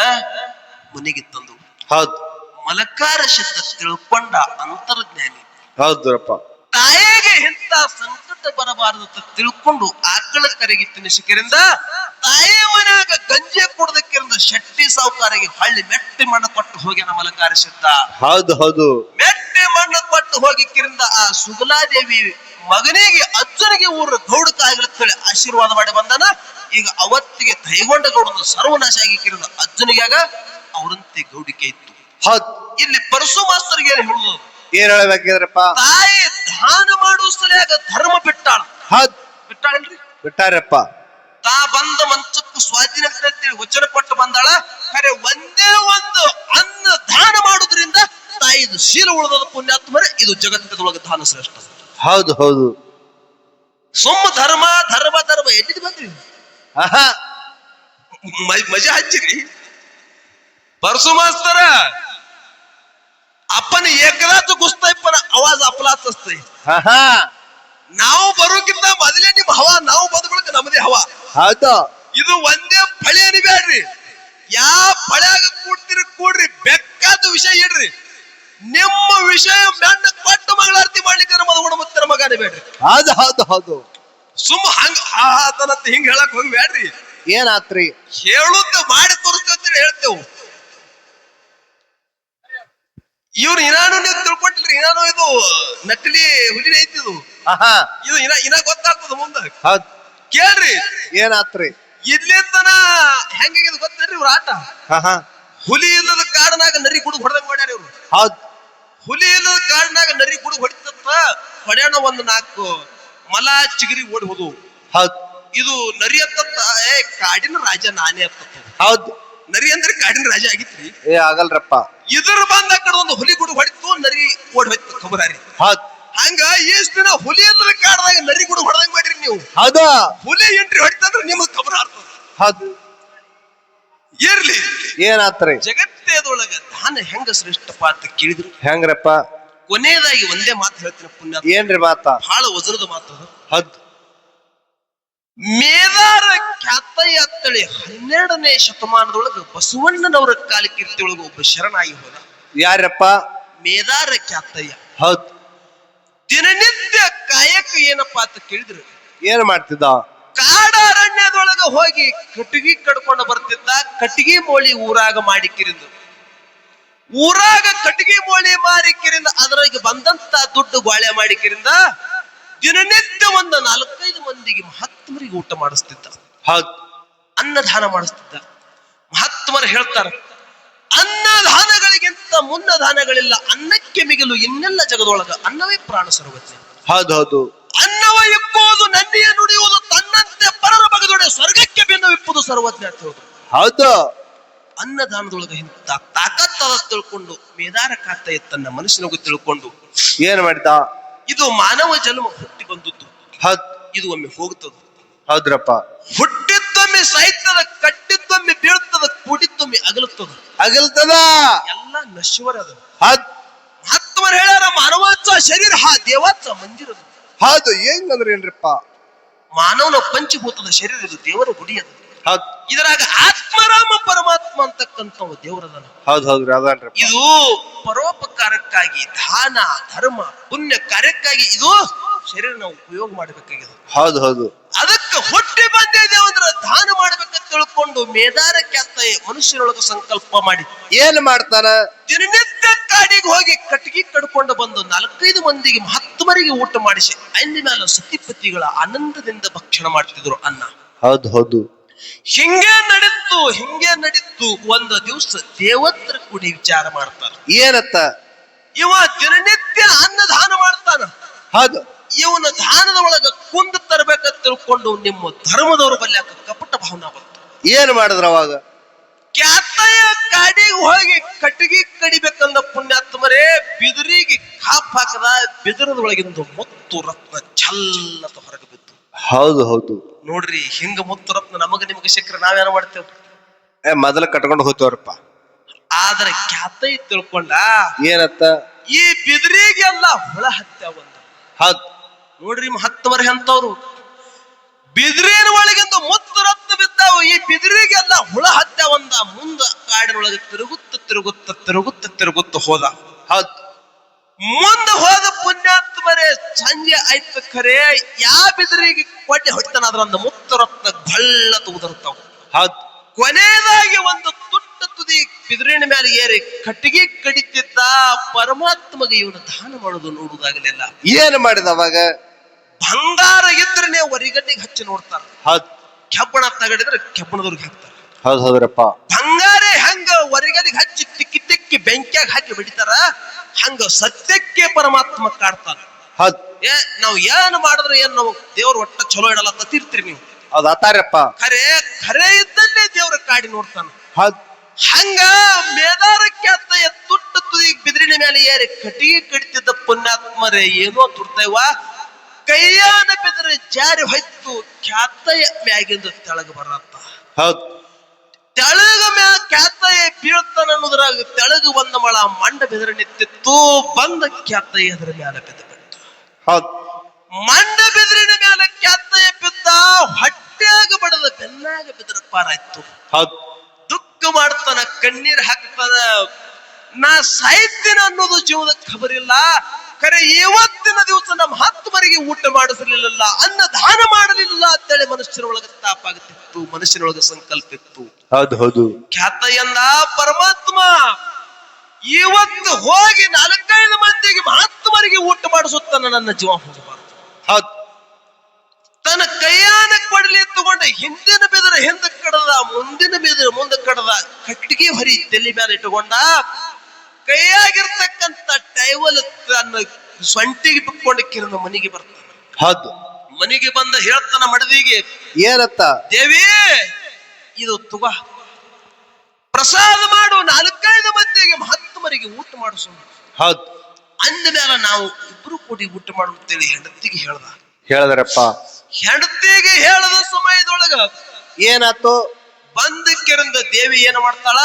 ಮನೆಗೆ ತಂದು. ಹೌದ್. ಮಲಕಾರ ಸಿದ್ಧ ತಿಳ್ಕೊಂಡ ಅಂತರ್ಜ್ಞಾನಿ. ಹೌದ್ರಪ್ಪ. ತಾಯಿಗೆ ಇಂಥ ಸಂಕಟ ಬರಬಾರದು ಅಂತ ತಿಳ್ಕೊಂಡು ಆಕಳ ಕರೆಗೆ ತಿನ್ನಿಸಿಕಿರಿಂದ ತಾಯಿ ಮನ್ಯಾಗ ಗಂಜಿ ಕುಡ್ದಕ್ಕಿರಿಂದ ಶೆಟ್ಟಿ ಸಾವುಕಾರಿಗೆ ಹಳ್ಳಿ ಮೆಟ್ಟಿ ಮಣ್ಣು ಕೊಟ್ಟು ಹೋಗ್ಯಾನ ಮಲಕಾರ ಸಿದ್ಧ. ಹೌದು ಹೌದು. ಮೆಟ್ಟಿ ಮಣ್ಣು ಕೊಟ್ಟು ಹೋಗಿಕ್ಕಿರಿಂದ ಆ ಸುಗಲಾದೇವಿ ಮಗನಿಗೆ ಅಜ್ಜನಿಗೆ ಊರು ಗೌಡಕ್ಕಾಗ್ಲತ್ತೇಳಿ ಆಶೀರ್ವಾದ ಮಾಡಿ ಬಂದಾನ. ಈಗ ಅವತ್ತಿಗೆ ದೈಗೊಂಡ ಗೌಡನ ಸರ್ವನಾಶ ಆಗಿಕ್ಕಿರಿಂದ ಅಜ್ಜನಿಗಾಗ ಅವರಂತೆ ಗೌಡಿಕೆ ಇತ್ತು. ಹೌದ್. ಇಲ್ಲಿ ಪರಶು ಮಾಸ್ತರ್ಗೆ ಏನು ಹೇಳುದು? ಏನ್ ಹೇಳ್ಬೇಕಿದ್ರಪ್ಪ? ತಾಯಿ ದಾನ ಮಾಡುವ ಸಲಿಯಾಗ ಧರ್ಮ ಬಿಟ್ಟಾಳ. ಹೌದ್. ಬಿಟ್ಟಾಳಲ್ರಿ? ಬಿಟ್ಟಾರಪ್ಪ. ತಾ ಬಂದ ಮಂಚಕ್ಕೆ ಸ್ವಾಧೀನ ಅಂತೇಳಿ ವಚನ ಕೊಟ್ಟು ಬಂದಾಳ. ಖರೆ ಒಂದೇ ಒಂದು ಅನ್ನ ದಾನ ಮಾಡುದ್ರಿಂದ ತಾಯಿದು ಶೀಲ ಉಳಿದ. ಪುಣ್ಯಾತ್ಮರೇ, ಇದು ಜಗತ್ತದೊಳಗೆ ದಾನ ಶ್ರೇಷ್ಠ. ಹೌದು ಹೌದು. ಸುಮ್ಮ ಧರ್ಮ ಧರ್ಮ ಧರ್ಮ ಎಲ್ಲಿದ್ ಬಂದ್ರಿ? ಆಹಾ. ಮಜಾ ಹಚ್ಚಿರಿ. ಪರಶು ಮಾಸ್ತರ आपण एकदाच घुसतोय पण आवाज आपलाच असतोय. ನಾವು ಬರೋಕ್ಕಿಂತ ಮೊದಲೇ ನಿಮ್ಮ ಹವಾ ನಾವು ಬಂದ್ಬಿಡಕ ನಮ್ಮದೇ ಹವಾ. ಹೌದು. ಇದು ಒಂದೇ ಫಳಿ ಅನಿಬ್ಯಾಡ್ರಿ. ಯಾವ ಫಳ್ಯಾಗ ಕೂಡ್ತೀರಿ ಕೂಡ್ರಿ, ಬೆಕ್ಕಾದ ವಿಷಯ ಇಡ್ರಿ. ನಿಮ್ಮ ವಿಷಯ ಮ್ಯಾಣ್ಣ ಕೊಟ್ಟು ಮಂಗಳಾರತಿ ಮಾಡ್ಲಿಕ್ಕೆ ಮದುಗುಣ ಮುತ್ತರ ಮಗನೇ ಬೇಡ್ರಿ. ಹೌದು ಹೌದು ಹೌದು. ಸುಮ್ಮ ಹಂಗ ಆತನಂತ ಹಿಂಗ ಹೇಳಕ್ ಹೋಗಿ ಬೇಡ್ರಿ. ಏನಾತ್ರಿ? ಹೇಳುತ್ತ ಮಾಡಿ ತೋರಿಸ್ತೇವೆ ಹೇಳ್ತೇವು. ಇವ್ರು ಇನಾನು ನೀವು ತಿಳ್ಕೊಟ್ಟಿಲ್ರಿ. ಇನಾನು ಇದು ನಕಲಿ ಹುಲಿ ಐತಿದು. ಇದು ಇನ್ನ ಗೊತ್ತಾಗ್ತದ ಮುಂದ. ಹೌದ್ ಕೇಳ್ರಿ. ಏನಾತ್ರಿ? ಇಲ್ಲಿ ತನ ಹೆಂಗಾಗಿದೆ ಗೊತ್ತೇನ್ರಿ ಇವ್ರ ಆಟ. ಹುಲಿ ಇಲ್ಲದ ಕಾಡನಾಗ ನರಿ ಗುಡುಗ್ ಹೊಡೆದಂಗ ಮಾಡ್ಯಾರ ಇವ್ರು. ಹೌದ್. ಹುಲಿ ಇಲ್ಲದ ಕಾಡನಾಗ ನರಿ ಗುಡುಗ್ ಹೊಡಿತತ್ತ ಹೊಡ್ಯಾಣ ಒಂದು 4 ಮಲ ಚಿಗರಿ ಓಡಿ ಹೋದು. ಹೌದ್. ಇದು ನರಿ ಅತ್ತ ಕಾಡಿನ ರಾಜ ನಾನೇ ಅತ್ತ. ಹೌದ್. ನರಿ ಅಂದ್ರೆ ಕಾಡಿನ ರಾಜ ಆಗಿತ್ರಿ. ಆಗಲ್ರಪ್ಪ. ಇದ್ರ ಬಂದ ಕಡೆ ಒಂದು ಹುಲಿ ಗುಡುಗ್ ಹೊಡಿತು, ನರಿ ಓಡಿ ಹೋಯ್ತು ಖಬರಾರಿ. ಹೌದ್. ಹಂಗ ಇಷ್ಟ ದಿನ ಹುಲಿ ಇಲ್ಲದ ಕಾಡದಾಗ ನರಿ ಗುಡುಗ್ ಹೊಡೆದಂಗ ಮಾಡಿರಿ ನೀವು. ಹೌದಾ? ಹುಲಿ ಎಂಟ್ರಿ ಹೊಡಿತಂದ್ರೆ ನಿಮ್ಗೆ ಖಬರ ಆಗ್ತದ. ಹೌದ್. ಇರ್ಲಿ. ಏನಾತ್ರಿ? ಜಗತ್ತೇದೊಳಗ ದಾನ ಹೆಂಗ ಶ್ರೇಷ್ಠಪ್ಪ ಅಂತ ಕೇಳಿದ್ರು. ಹೆಂಗ್ರಪ್ಪ? ಕೊನೆಯದಾಗಿ ಒಂದೇ ಮಾತು ಹೇಳ್ತೀನಿ ಪುಣ್ಯ. ಏನ್ರಿ ಮಾತ? ಬಹಳ ವಜ್ರದ ಮಾತು. ಹೌದ್. ಮೇದಾರ ಖ್ಯಾತಯ್ಯ ಅಂತೇಳಿ 12ನೇ ಶತಮಾನದೊಳಗ ಬಸವಣ್ಣನವರ ಕಾಲಕೀರ್ತಿ ಒಳಗ ಒಬ್ಬ ಶರಣಾಗಿ ಹೋದ. ಯಾರಪ್ಪ? ಮೇದಾರ ಖ್ಯಾತಯ್ಯ. ಹೌದ್. ದಿನನಿತ್ಯ ಕಾಯಕ ಏನಪ್ಪಾ ಅಂತ ಕೇಳಿದ್ರು. ಏನ್ ಮಾಡ್ತಿದ್ದ? ಕಾಡ ಅರಣ್ಯದೊಳಗ ಹೋಗಿ ಕಟ್ಟಿಗೆ ಕಡ್ಕೊಂಡು ಬರ್ತಿದ್ದ. ಕಟ್ಟಿಗೆ ಮೋಳಿ ಊರಾಗ ಮಾಡಿಕಿರಿಂದ, ಊರಾಗ ಕಟ್ಟಿಗೆ ಮೋಳಿ ಮಾರಿಕಿರಿಂದ ಅದ್ರಾಗ ಬಂದಂತ ದುಡ್ಡು ಗೋಳೆ ಮಾಡಿಕಿರಿಂದ ದಿನನಿತ್ಯ ಒಂದು 4-5 ಮಂದಿಗೆ ಮಹಾತ್ಮರಿಗೆ ಊಟ ಮಾಡಿಸ್ತಿದ್ದ. ಹೌದ್. ಅನ್ನದಾನ ಮಾಡಿಸ್ತಿದ್ದ. ಮಹಾತ್ಮರು ಹೇಳ್ತಾರ, ಅನ್ನದಾನಗಳಿಗಿಂತ ಮುನ್ನದಾನಗಳಿಲ್ಲ. ಅನ್ನಕ್ಕೆ ಮಿಗಿಲು ಇನ್ನೆಲ್ಲ ಜಗದೊಳಗ ಅನ್ನವೇ ಪ್ರಾಣ ಸರ್ವಜ್ಞ. ಹೌದು ಹೌದು. ಅನ್ನವ ಇಪ್ಪುವುದು ನನ್ನೆಯ ನುಡಿಯುವುದು ತನ್ನಂತೆ ಪರರ ಬಗೆದೊಡೆ ಸ್ವರ್ಗಕ್ಕೆ ಭಿನ್ನವಿಪ್ಪುದು ಸರ್ವಜ್ಞ ಅಂತ ಹೇಳುದು. ಹೌದು. ಅನ್ನದಾನದೊಳಗ ಇಂತ ತಾಕತ್ತದ ತಿಳ್ಕೊಂಡು ಮೇದಾರ ಕಾತಯ್ಯ ತನ್ನ ಮನಸ್ಸಿನೊಳಗೆ ತಿಳ್ಕೊಂಡು ಏನ್ ಮಾಡಿದ? ಇದು ಮಾನವ ಜನ್ಮ ಹುಟ್ಟಿ ಬಂದದ್ದು. ಹೌದ್. ಇದು ಒಮ್ಮೆ ಹೋಗ್ತದ. ಹೌದ್ರಪ್ಪ. ಹುಟ್ಟಿದ್ದೊಮ್ಮೆ ಸಾಯ್ತದ, ಕಟ್ಟಿದ್ದೊಮ್ಮೆ ಬೀಳ್ತದ, ಕೂಡಿದ್ದೊಮ್ಮೆ ಅಗಲುತ್ತದೆ. ಅಗಲ್ತದ. ಎಲ್ಲ ನಶ್ವರ ಅದ. ಹೌದ್. ಮಹಾತ್ಮರು ಹೇಳ್ಯಾರ, ಮಾನವಾಚ ಶರೀರ ದೇವಾಚ ಮಂದಿರದು. ಹೌದು. ಹೆಂಗಂದ್ರೆ ಏನ್ರಿಪ್ಪ? ಮಾನವನ ಪಂಚಭೂತದ ಶರೀರ ಇದು, ದೇವರ ಗುಡಿ ಅದು. ಹೌದ್. ಇದರಾಗ ಆತ್ಮರಾಮ ಪರಮಾತ್ಮ ಅಂತಕ್ಕಂಥ ದೇವರದನ. ಹೌದ್ ಹೌದ್ರಿ. ಅದನ್ರಿ. ಇದು ಪರೋಪಕಾರಕ್ಕಾಗಿ, ದಾನ ಧರ್ಮ ಪುಣ್ಯ ಕಾರ್ಯಕ್ಕಾಗಿ ಇದು ಶರೀರ ನಾವು ಉಪಯೋಗ ಮಾಡಬೇಕಾಗಿದೆ. ಹೌದು ಹೌದು. ಅದಕ್ಕೆ ಹುಟ್ಟಿ ಬಂದಿದ್ದೇವೆ ಅಂದ್ರೆ ದಾನ ಮಾಡ್ಬೇಕಂತ ತಿಳ್ಕೊಂಡು ಮೇದಾರ ಖ್ಯಾತಯ್ಯ ಮನುಷ್ಯರೊಳಗ ಸಂಕಲ್ಪ ಮಾಡಿ ಏನ್ ಮಾಡ್ತಾನ? ದಿನನಿತ್ಯ ಕಾಡಿಗೆ ಹೋಗಿ ಕಟ್ಟಿಗೆ ಕಡ್ಕೊಂಡು ಬಂದು 4-5 ಮಂದಿಗೆ ಮಹಾತ್ಮರಿಗೆ ಊಟ ಮಾಡಿಸಿ ಅಂದ ಮೇಲೆ ಸತಿಪತಿಗಳ ಆನಂದದಿಂದ ಭಕ್ಷಣ ಮಾಡ್ತಿದ್ರು ಅನ್ನ. ಹೌದು ಹೌದು. ಹಿಂಗೆ ನಡೀತು. ಒಂದು ದಿವಸ ದೇವತ್ರ ಕೂಡಿ ವಿಚಾರ ಮಾಡ್ತಾರ. ಏನತ್ತ? ಇವ ದಿನನಿತ್ಯ ಅನ್ನದಾನ ಮಾಡ್ತಾನ. ಹೌದು. ಇವನ ದಾನದ ಒಳಗ ಕುಂದ ತರಬೇಕಂತ ತಿಳ್ಕೊಂಡು ನಿಮ್ಮ ಧರ್ಮದವ್ರ ಬಲ್ಯಾಕ ಕಪಟ ಭಾವನಾ ಬಂತು. ಏನ್ ಮಾಡಿದ್ರ ಅವಾಗ? ಕ್ಯಾತಯ್ಯ ಕಾಡಿಗೆ ಹೋಗಿ ಕಟ್ಟಿಗೆ ಕಡಿಬೇಕಂದ ಪುಣ್ಯಾತ್ಮರೇ ಬಿದಿರಿಗೆ ಕಾಪ್ ಹಾಕದ. ಬಿದಿರದ ಒಳಗಿಂದ ಮುತ್ತು ರತ್ನ ಛಲ್ಲತ ಹೊರಗೆ ಬಿತ್ತು. ಹೌದು ಹೌದು. ನೋಡ್ರಿ, ಹಿಂಗ ಮುತ್ತು ರತ್ನ ನಮಗ ನಿಮಗೆ ಸಿಕ್ಕರೆ ನಾವೇನ ಮಾಡ್ತೇವ? ಮೊದಲ ಕಟ್ಕೊಂಡು ಹೋಗ್ತೇವ್ರಪ್ಪ. ಆದ್ರೆ ಖ್ಯಾತಯ್ಯ ತಿಳ್ಕೊಂಡ ಏನತ್ತ? ಈ ಬಿದಿರಿಗೆಲ್ಲ ಹುಳ ಹತ್ಯಾವ. ಹೌದ್. ನೋಡ್ರಿ ಮಹತ್ವರ ಎಂತವ್ರು, ಬಿದಿರಿನ ಒಳಗಿಂದ ಮುತ್ತು ರತ್ನ ಬಿದ್ದಾವು. ಈ ಬಿದಿರಿಗೆಲ್ಲ ಹುಳ ಹತ್ಯಾವಂದ. ಮುಂದ ಕಾಡಿನೊಳಗೆ ತಿರುಗುತ್ತ ಹೋದ. ಹೌದ್. ಮುಂದ ಹೋದ ಪುಣ್ಯಾತ್ಮರೇ ಸಂಜೆ ಆಯ್ತು. ಖರೆ ಯಾವ ಬಿದಿರಿಗೆ ಕೊಟ್ಟೆ ಹೊಡಿತಾನ ಅದ್ರಂದ ಮುತ್ತು ರತ್ನ ಗಳ್ಳತ ಉದರ್ತಾವ. ಹೌದ್. ಕೊನೆಯದಾಗಿ ಒಂದು ತುಟ್ಟ ತುದಿ ಬಿದಿರಿನ ಮೇಲೆ ಏರಿ ಕಟ್ಟಿಗೆ ಕಡಿತಿದ್ದ. ಪರಮಾತ್ಮಗೆ ಇವನು ದಾನ ಮಾಡೋದು ನೋಡುವುದಾಗಲಿಲ್ಲ. ಏನ್ ಮಾಡಿದ ಅವಾಗ? ಬಂಗಾರ ಇದ್ರೆ ವರಿಗಡ್ಡಿಗೆ ಹಚ್ಚಿ ನೋಡ್ತಾರ. ಹೌದ್. ಕೆಬ್ಬಣ ತಗಡಿದ್ರೆ ಕೆಬ್ಬಣದವ್ರಿಗೆ ಹಾಕ್ತಾರ. ಹೌದ್ ಹೌದ್ರಪ್ಪ. ಬಂಗಾರ ಹೆಂಗ ವರಿಗಡಿಗೆ ಹಚ್ಚಿ ತಿಕ್ಕಿ ಬೆಂಕಿಯಾಗ ಹಾಕಿ ಬಿಡಿತಾರ, ಹಂಗ ಸತ್ಯಕ್ಕೆ ಪರಮಾತ್ಮ ಕಾಡ್ತಾನ. ಹೌದ್. ನಾವ್ ಏನ್ ಮಾಡಿದ್ರೆ ಏನ್ ನಾವು ದೇವ್ರ ಒಟ್ಟ ಚಲೋ ಇಡಲ್ಲ ತತ್ತಿರ್ತೀರಿ ನೀವು. ಹೌದ್ ಆತಾರಪ್ಪ. ಖರೆ ಇದ್ದಲ್ಲೇ ದೇವ್ರ ಕಾಡಿ ನೋಡ್ತಾನ. ಹೌದ್. ಹಂಗ ಮೇದಾರ ಖ್ಯಾತಯ್ಯ ತುಟ್ಟ ತುದಿ ಬಿದಿರಿನ ಮೇಲೆ ಏರಿ ಕಟ್ಟಿಗೆ ಕಡಿತಿದ್ದ ಪುಣ್ಯಾತ್ಮರೇ ಏನೋ ತುರ್ತೈವ ಕೈಯಾನ ಬಿದ್ರೆ ಜಾರಿ ಹೊಯ್ತು. ಖ್ಯಾತಯ್ಯ ಮ್ಯಾಗಿಂದ ತೆಳಗ ಬರತ್ತ. ಹೌದ್. ತೆಳಗ ಮ್ಯಾಗ ಖ್ಯಾತಯ್ಯ ಬೀಳ್ತಾನ ಅನ್ನೋದ್ರಾಗ ತೆಳಗ ಒಂದ ಮಳ ಮಂಡ ಬೆದರ ನಿಂತಿತ್ತು. ಬಂದ ಖ್ಯಾತಯ್ಯ ಅದ್ರ ಮ್ಯಾಲ ಬಿದ್ದ ಬಿಟ್ಟ. ಹೌದ್. ಮಂಡ ಬೆದರಿನ ಮ್ಯಾಲ ಖ್ಯಾತಯ್ಯ ಬಿದ್ದ. ಹೊಟ್ಟ್ಯಾಗ ಬಡದ ಬೆನ್ನಾಗ ಬಿದ್ರ ಪಾರಾಯ್ತು. ಹೌದ್. ದುಃಖ ಮಾಡ್ತಾನ, ಕಣ್ಣೀರ್ ಹಾಕ್ತಾನ. ನಾ ಸಾಯ್ತೀನಿ ಅನ್ನೋದು ಜೀವದ ಖಬರಿಲ್ಲ. ಖರೆ ಇವತ್ತಿನ ದಿವಸ ನಮ್ಮ ಮಹಾತ್ಮರಿಗೆ ಊಟ ಮಾಡಿಸಲಿಲ್ಲ, ಅನ್ನ ದಾನ ಮಾಡಲಿಲ್ಲ ಅಂತೇಳಿ ಮನುಷ್ಯರೊಳಗ ತಾಪ ಆಗುತ್ತಿತ್ತು, ಮನುಷ್ಯನೊಳಗ ಸಂಕಲ್ಪ ಇತ್ತು. ಹೌದು ಹೌದು. ಖ್ಯಾತ ಎಂದ ಪರಮಾತ್ಮ ಇವತ್ತು ಹೋಗಿ 4-5 ಮಂದಿಗೆ ಮಹಾತ್ಮರಿಗೆ ಊಟ ಮಾಡಿಸುತ್ತಾನ, ನನ್ನ ಜೀವ ಹೋಗಬಾರದು. ಹೌದು. ತನ್ನ ಕೈಯಾನ ಕೊಡಲಿ ತಗೊಂಡ ಹಿಂದಿನ ಬೆದರ ಹಿಂದೆ ಕಡದ, ಮುಂದಿನ ಬೆದರ ಮುಂದೆ ಕಡದ, ಕಟ್ಟಿಗೆ ಹೊರಿ ತಲೆ ಮೇಲೆ ಇಟ್ಟುಕೊಂಡ, ಕೈಯಾಗಿರ್ತಕ್ಕಂಥ ಟೈವಲ್ ತನ್ನ ಸೊಂಟಿಗೆ ಬಿಟ್ಕೊಂಡು ಕಿರಣ ಮನೆಗೆ ಬರ್ತಾನೆ. ಹೌದು. ಮನೆಗೆ ಬಂದ ಹೇಳ್ತಾನ ಮಡದಿಗೆ, ಏನತ್ತ? ದೇವಿ ಇದು ತುಗ ಪ್ರಸಾದ ಮಾಡು, 4-5 ಮಂದಿಗೆ ಮಹಾತ್ಮರಿಗೆ ಊಟ ಮಾಡಿಸೋಣ. ಹೌದು. ಅಂದ ಮೇಲೆ ನಾವು ಇಬ್ರು ಕೂಡಿ ಊಟ ಮಾಡುತ್ತೇಳಿ ಹೆಂಡತಿಗೆ ಹೇಳದ್ರಪ್ಪ. ಹೆಂಡತಿಗೆ ಹೇಳದ ಸಮಯದೊಳಗ ಏನಾತು? ಬಂದಕ್ಕಿರಂದ ದೇವಿ ಏನು ಮಾಡ್ತಾಳ,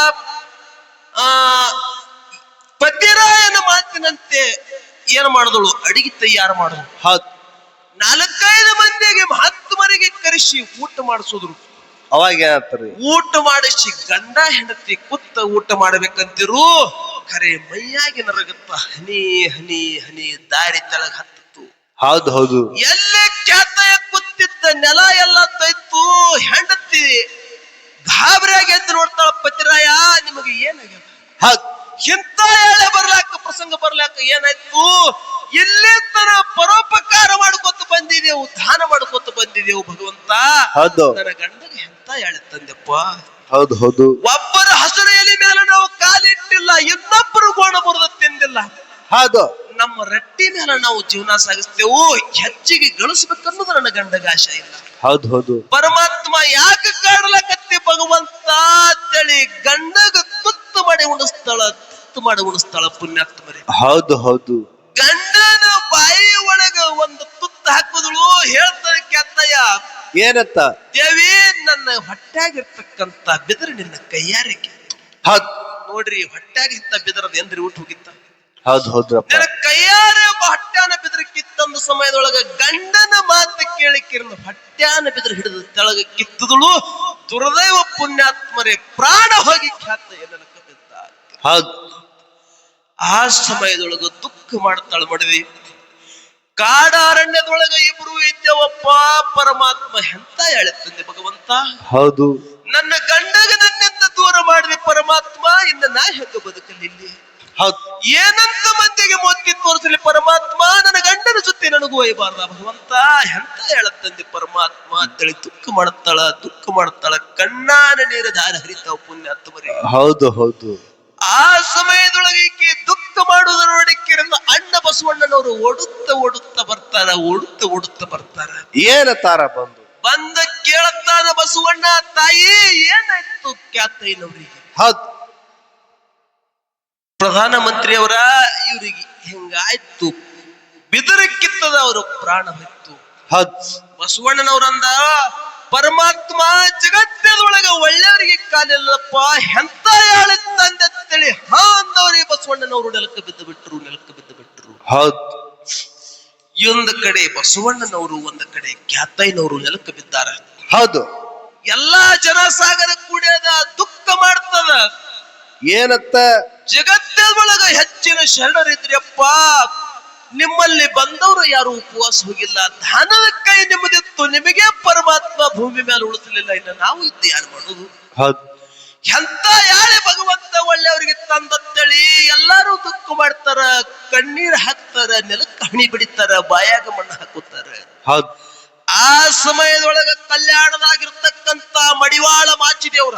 ಪತಿರಾಯನ ಮಾತಿನಂತೆ ಏನು ಮಾಡಿದಳು, ಅಡಿಗೆ ತಯಾರು ಮಾಡಿದಳು. ಹೌದು. 4-5 ಮಂದಿಗೆ ಮಹಾತ್ಮರಿಗೆ ಕರೆಸಿ ಊಟ ಮಾಡಿಸೋದ್ರು. ಅವಾಗ ಏನಾಗ್ತಾರಿ? ಊಟ ಮಾಡಿಸಿ ಗಂಡ ಹೆಂಡತಿ ಕೂತ ಊಟ ಮಾಡ್ಬೇಕಂತಿರು, ಖರೆ ಮೈಯಾಗಿ ನರಗತ್ತ ಹನಿ ಹನಿ ಹನಿ ದಾರಿ ತೆಳಗ ಹತ್ತಿತ್ತು. ಹೌದು ಹೌದು. ಎಲ್ಲೇ ಖ್ಯಾತಯ ಕೂತಿದ್ದ ನೆಲ ಎಲ್ಲ ತೈತು. ಹೆಂಡತಿ ಗಾಬರಿಯಾಗಿ ಎದ್ದು ನೋಡ್ತಾಳ, ಪತಿರಾಯ ನಿಮಗೆ ಏನಾಗ್ಯದ? ಹೌದು. ಇಂಥ ಎಳೆ ಬರ್ಲಾಕ ಪ್ರಸಂಗ ಬರ್ಲಾಕ ಏನಾಯ್ತು? ಇಲ್ಲೇ ತರ ಪರೋಪಕಾರ ಮಾಡ್ಕೊತ ಬಂದಿದೆವು, ದಾನ ಮಾಡ್ಕೊತ ಬಂದಿದೆವು ಭಗವಂತ. ಹೌದು. ನನ್ನ ಗಂಡಗೆ ಎಂತ ಎಳೆ ತಂದೆಪ್ಪ. ಹೌದು ಹೌದು. ಒಬ್ಬರ ಹಸಿರು ಎಲೆ ಮೇಲೆ ನಾವು ಕಾಲಿಟ್ಟಿಲ್ಲ, ಇನ್ನೊಬ್ಬರು ಗೋಣ ಮುರಿದ ತಿಂದಿಲ್ಲ. ಹೌದು. ನಮ್ಮ ರಟ್ಟಿ ಮೇಲೆ ನಾವು ಜೀವನ ಸಾಗಿಸ್ತೇವು, ಹೆಚ್ಚಿಗೆ ಗಳಿಸ್ಬೇಕನ್ನೋದು ನನ್ನ ಗಂಡಗ ಆಶೆ ಇಲ್ಲ. ಹೌದು ಹೌದು. ಪರಮಾತ್ಮ ಯಾಕೆ ಕಾಡಲಕತ್ತಿ ಭಗವಂತ ಅಂತೇಳಿ ಗಂಡಗ ತುತ್ತು ಮಾಡಿ ಉಣಿಸ್ತಾಳ ಪುಣ್ಯಾತ್ಮರಿ. ಹೌದು ಹೌದು. ಗಂಡನ ಬಾಯಿ ಒಳಗ ಒಂದು ತುತ್ತು ಹಾಕುದಳು. ಹೇಳ್ತಾರೆ ಖ್ಯಾತಯ್ಯ, ಏನತ್ತ? ದೇವಿ ನನ್ನ ಹೊಟ್ಟ್ಯಾಗಿರ್ತಕ್ಕಂತ ಬಿದಿರು ನಿನ್ನ ಕೈಯಾರೆ ಕಿತ್ತು. ಹೌದು. ನೋಡ್ರಿ, ಹೊಟ್ಟ್ಯಾಗಿಂತ ಬಿದರದ ಎಂದ್ರಿ ಊಟ ಹೋಗಿತ್ತ? ಹೌದು ಹೌದ್ರಪ್ಪ. ನನ್ನ ಕೈಯಾರೆ ಹೊಟ್ಟ್ಯಾನ ಬಿದಿರು ಕಿತ್ತಂದ ಸಮಯದೊಳಗ ಗಂಡನ ಮಾತು ಕೇಳಿಕಿರನ ಹೊಟ್ಟ್ಯಾನ ಬಿದಿರು ಹಿಡಿದು ತೆಳಗ ಕಿತ್ತದಳು. ದುರ್ದೈವ ಪುಣ್ಯಾತ್ಮರೇ, ಪ್ರಾಣ ಹೋಗಿ ಖ್ಯಾತಯ್ಯ ನನಕ ಬಿದ್ದ. ಹೌದು. ಆ ಸಮಯದೊಳಗ ದುಃಖ ಮಾಡ್ತಾಳ ಮಡದಿ. ಕಾಡ ಅರಣ್ಯದೊಳಗ ಇಬ್ರು ಇದ್ದೇವಪ್ಪ. ಪರಮಾತ್ಮ ಎಂತ ಹೇಳುತ್ತಂದೆ ಭಗವಂತ. ಹೌದು. ನನ್ನ ಗಂಡಗ ನನ್ನಿಂದ ದೂರ ಮಾಡಿದೆ ಪರಮಾತ್ಮ, ಇನ್ನು ನಾ ಹೆಂಗ ಬದುಕಲಿಲ್ಲಿ? ಹೌದು. ಏನಂತ ಮಂದಿಗೆ ಮೋತಿ ತೋರಿಸಲಿ ಪರಮಾತ್ಮ, ನನ್ನ ಗಂಡನ ಜೊತೆ ನನಗೂ ಒಯ್ಯಬಾರ್ದ ಭಗವಂತ, ಎಂತ ಹೇಳತ್ತಂದೆ ಪರಮಾತ್ಮ ಅಂತೇಳಿ ದುಃಖ ಮಾಡ್ತಾಳ. ಕಣ್ಣಾನ ನೀರ ದಾರಿ ಹರಿತಾವ ಪುಣ್ಯಾತ್ಮರಿ. ಹೌದು ಹೌದು. ಆ ಸಮಯದೊಳಗೆ ಈಕೆ ದುಃಖ ಮಾಡುವುದರ ನೋಡಿಕಿರಿಂದ ಅಣ್ಣ ಬಸವಣ್ಣನವರು ಓಡುತ್ತ ಬರ್ತಾರ. ಏನತ್ತಾರ? ಬಂದ ಕೇಳತ್ತಾನ ಬಸವಣ್ಣ, ತಾಯಿ ಏನಾಯ್ತು ಖ್ಯಾತಯ್ಯನವರಿಗೆ? ಹೌದು. ಪ್ರಧಾನಮಂತ್ರಿಯವರ ಇವರಿಗೆ ಹಿಂಗಾಯ್ತು, ಬಿದರಕ್ಕಿತ್ತದ ಅವರು ಪ್ರಾಣ ಹೋಯ್ತು. ಹೌದು. ಬಸವಣ್ಣನವರಂದ, ಪರಮಾತ್ಮ ಜಗತ್ತದೊಳಗ ಒಳ್ಳೆಯವರಿಗೆ ಕಾಲಿಲ್ಲಪ್ಪ, ಎಂತ ಹೇಳಿತ್ತಂದೇಳಿ ಹಾ ಅಂದವರಿಗೆ ಬಸವಣ್ಣನವರು ನೆಲಕ್ಕೆ ಬಿದ್ದು ಬಿಟ್ರು. ಹೌದು. ಒಂದು ಕಡೆ ಬಸವಣ್ಣನವರು, ಒಂದು ಕಡೆ ಖ್ಯಾತಯ್ಯನವರು ನೆಲಕ್ಕೆ ಬಿದ್ದಾರ. ಹೌದು. ಎಲ್ಲಾ ಜನಸಾಗರ ಕೂಡ್ಯದ ದುಃಖ ಮಾಡ್ತದ. ಏನತ್ತ? ಜಗತ್ತದೊಳಗ ಹೆಚ್ಚಿನ ಶರಣರಿದ್ರಪ್ಪ, ನಿಮ್ಮಲ್ಲಿ ಬಂದವರು ಯಾರು ಉಪವಾಸ ಹೋಗಿಲ್ಲ, ದಾನದ ಕೈ ನಿಮ್ಮದಿತ್ತು, ನಿಮಗೆ ಪರಮಾತ್ಮ ಭೂಮಿ ಮೇಲೆ ಉಳಿಸಲಿಲ್ಲ, ಇನ್ನು ನಾವು ಇದ್ದು ಯಾರು ಮಾಡೋದು? ಹೌದು. ಎಂತ ಯಾಳೆ ಭಗವಂತ ಒಳ್ಳೆಯವರಿಗೆ ತಂದತ್ತಳಿ ಎಲ್ಲಾರು ದುಃಖ ಮಾಡ್ತಾರ, ಕಣ್ಣೀರ್ ಹಾಕ್ತಾರ, ನೆಲಕ್ಕೆ ಹಣಿ ಬಿಡಿತಾರ, ಬಾಯಾಗ ಮಣ್ಣು ಹಾಕುತ್ತಾರ. ಹೌದು. ಆ ಸಮಯದೊಳಗ ಕಲ್ಯಾಣದಾಗಿರ್ತಕ್ಕಂತ ಮಡಿವಾಳ ಮಾಚಿದೇವ್ರ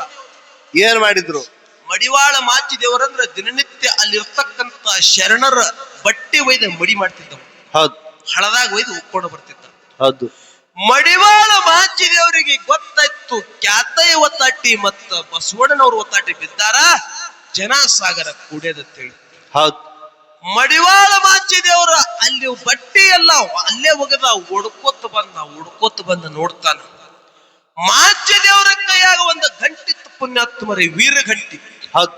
ಏನ್ ಮಾಡಿದ್ರು? ಮಡಿವಾಳ ಮಾಚಿದೇವರಂದ್ರ ದಿನನಿತ್ಯ ಅಲ್ಲಿರ್ತಕ್ಕಂತ ಶರಣರ ಬಟ್ಟೆ ಒಯ್ದ ಮಡಿ ಮಾಡ್ತಿದ್ದವು. ಹೌದು. ಹಳದಾಗ ಒಯ್ದು ಉಕ್ಕೊಂಡು ಬರ್ತಿದ್ದ. ಹೌದು. ಮಡಿವಾಳ ಮಾಚಿದೇವರಿಗೆ ಗೊತ್ತಾಯ್ತು ಖ್ಯಾತಯ್ಯ ಒತ್ತಾಟಿ ಮತ್ತ ಬಸವಣ್ಣನವರು ಒತ್ತಾಟಿ ಬಿದ್ದಾರ, ಜನಸಾಗರ ಕೂಡ್ಯದಂತೇಳಿ. ಹೌದು. ಮಡಿವಾಳ ಮಾಚಿದೇವ್ರ ಅಲ್ಲಿ ಬಟ್ಟೆ ಎಲ್ಲ ಅಲ್ಲೇ ಒಗದ ಹುಡ್ಕೋತ ಬಂದ ನೋಡ್ತಾನ. ಮಾಚಿದೇವ್ರ ಕೈಯಾಗ ಒಂದು ಗಂಟಿತ್ತು ಪುಣ್ಯಾತ್ಮರಿ, ವೀರ ಗಂಟಿ. ಹೌದು.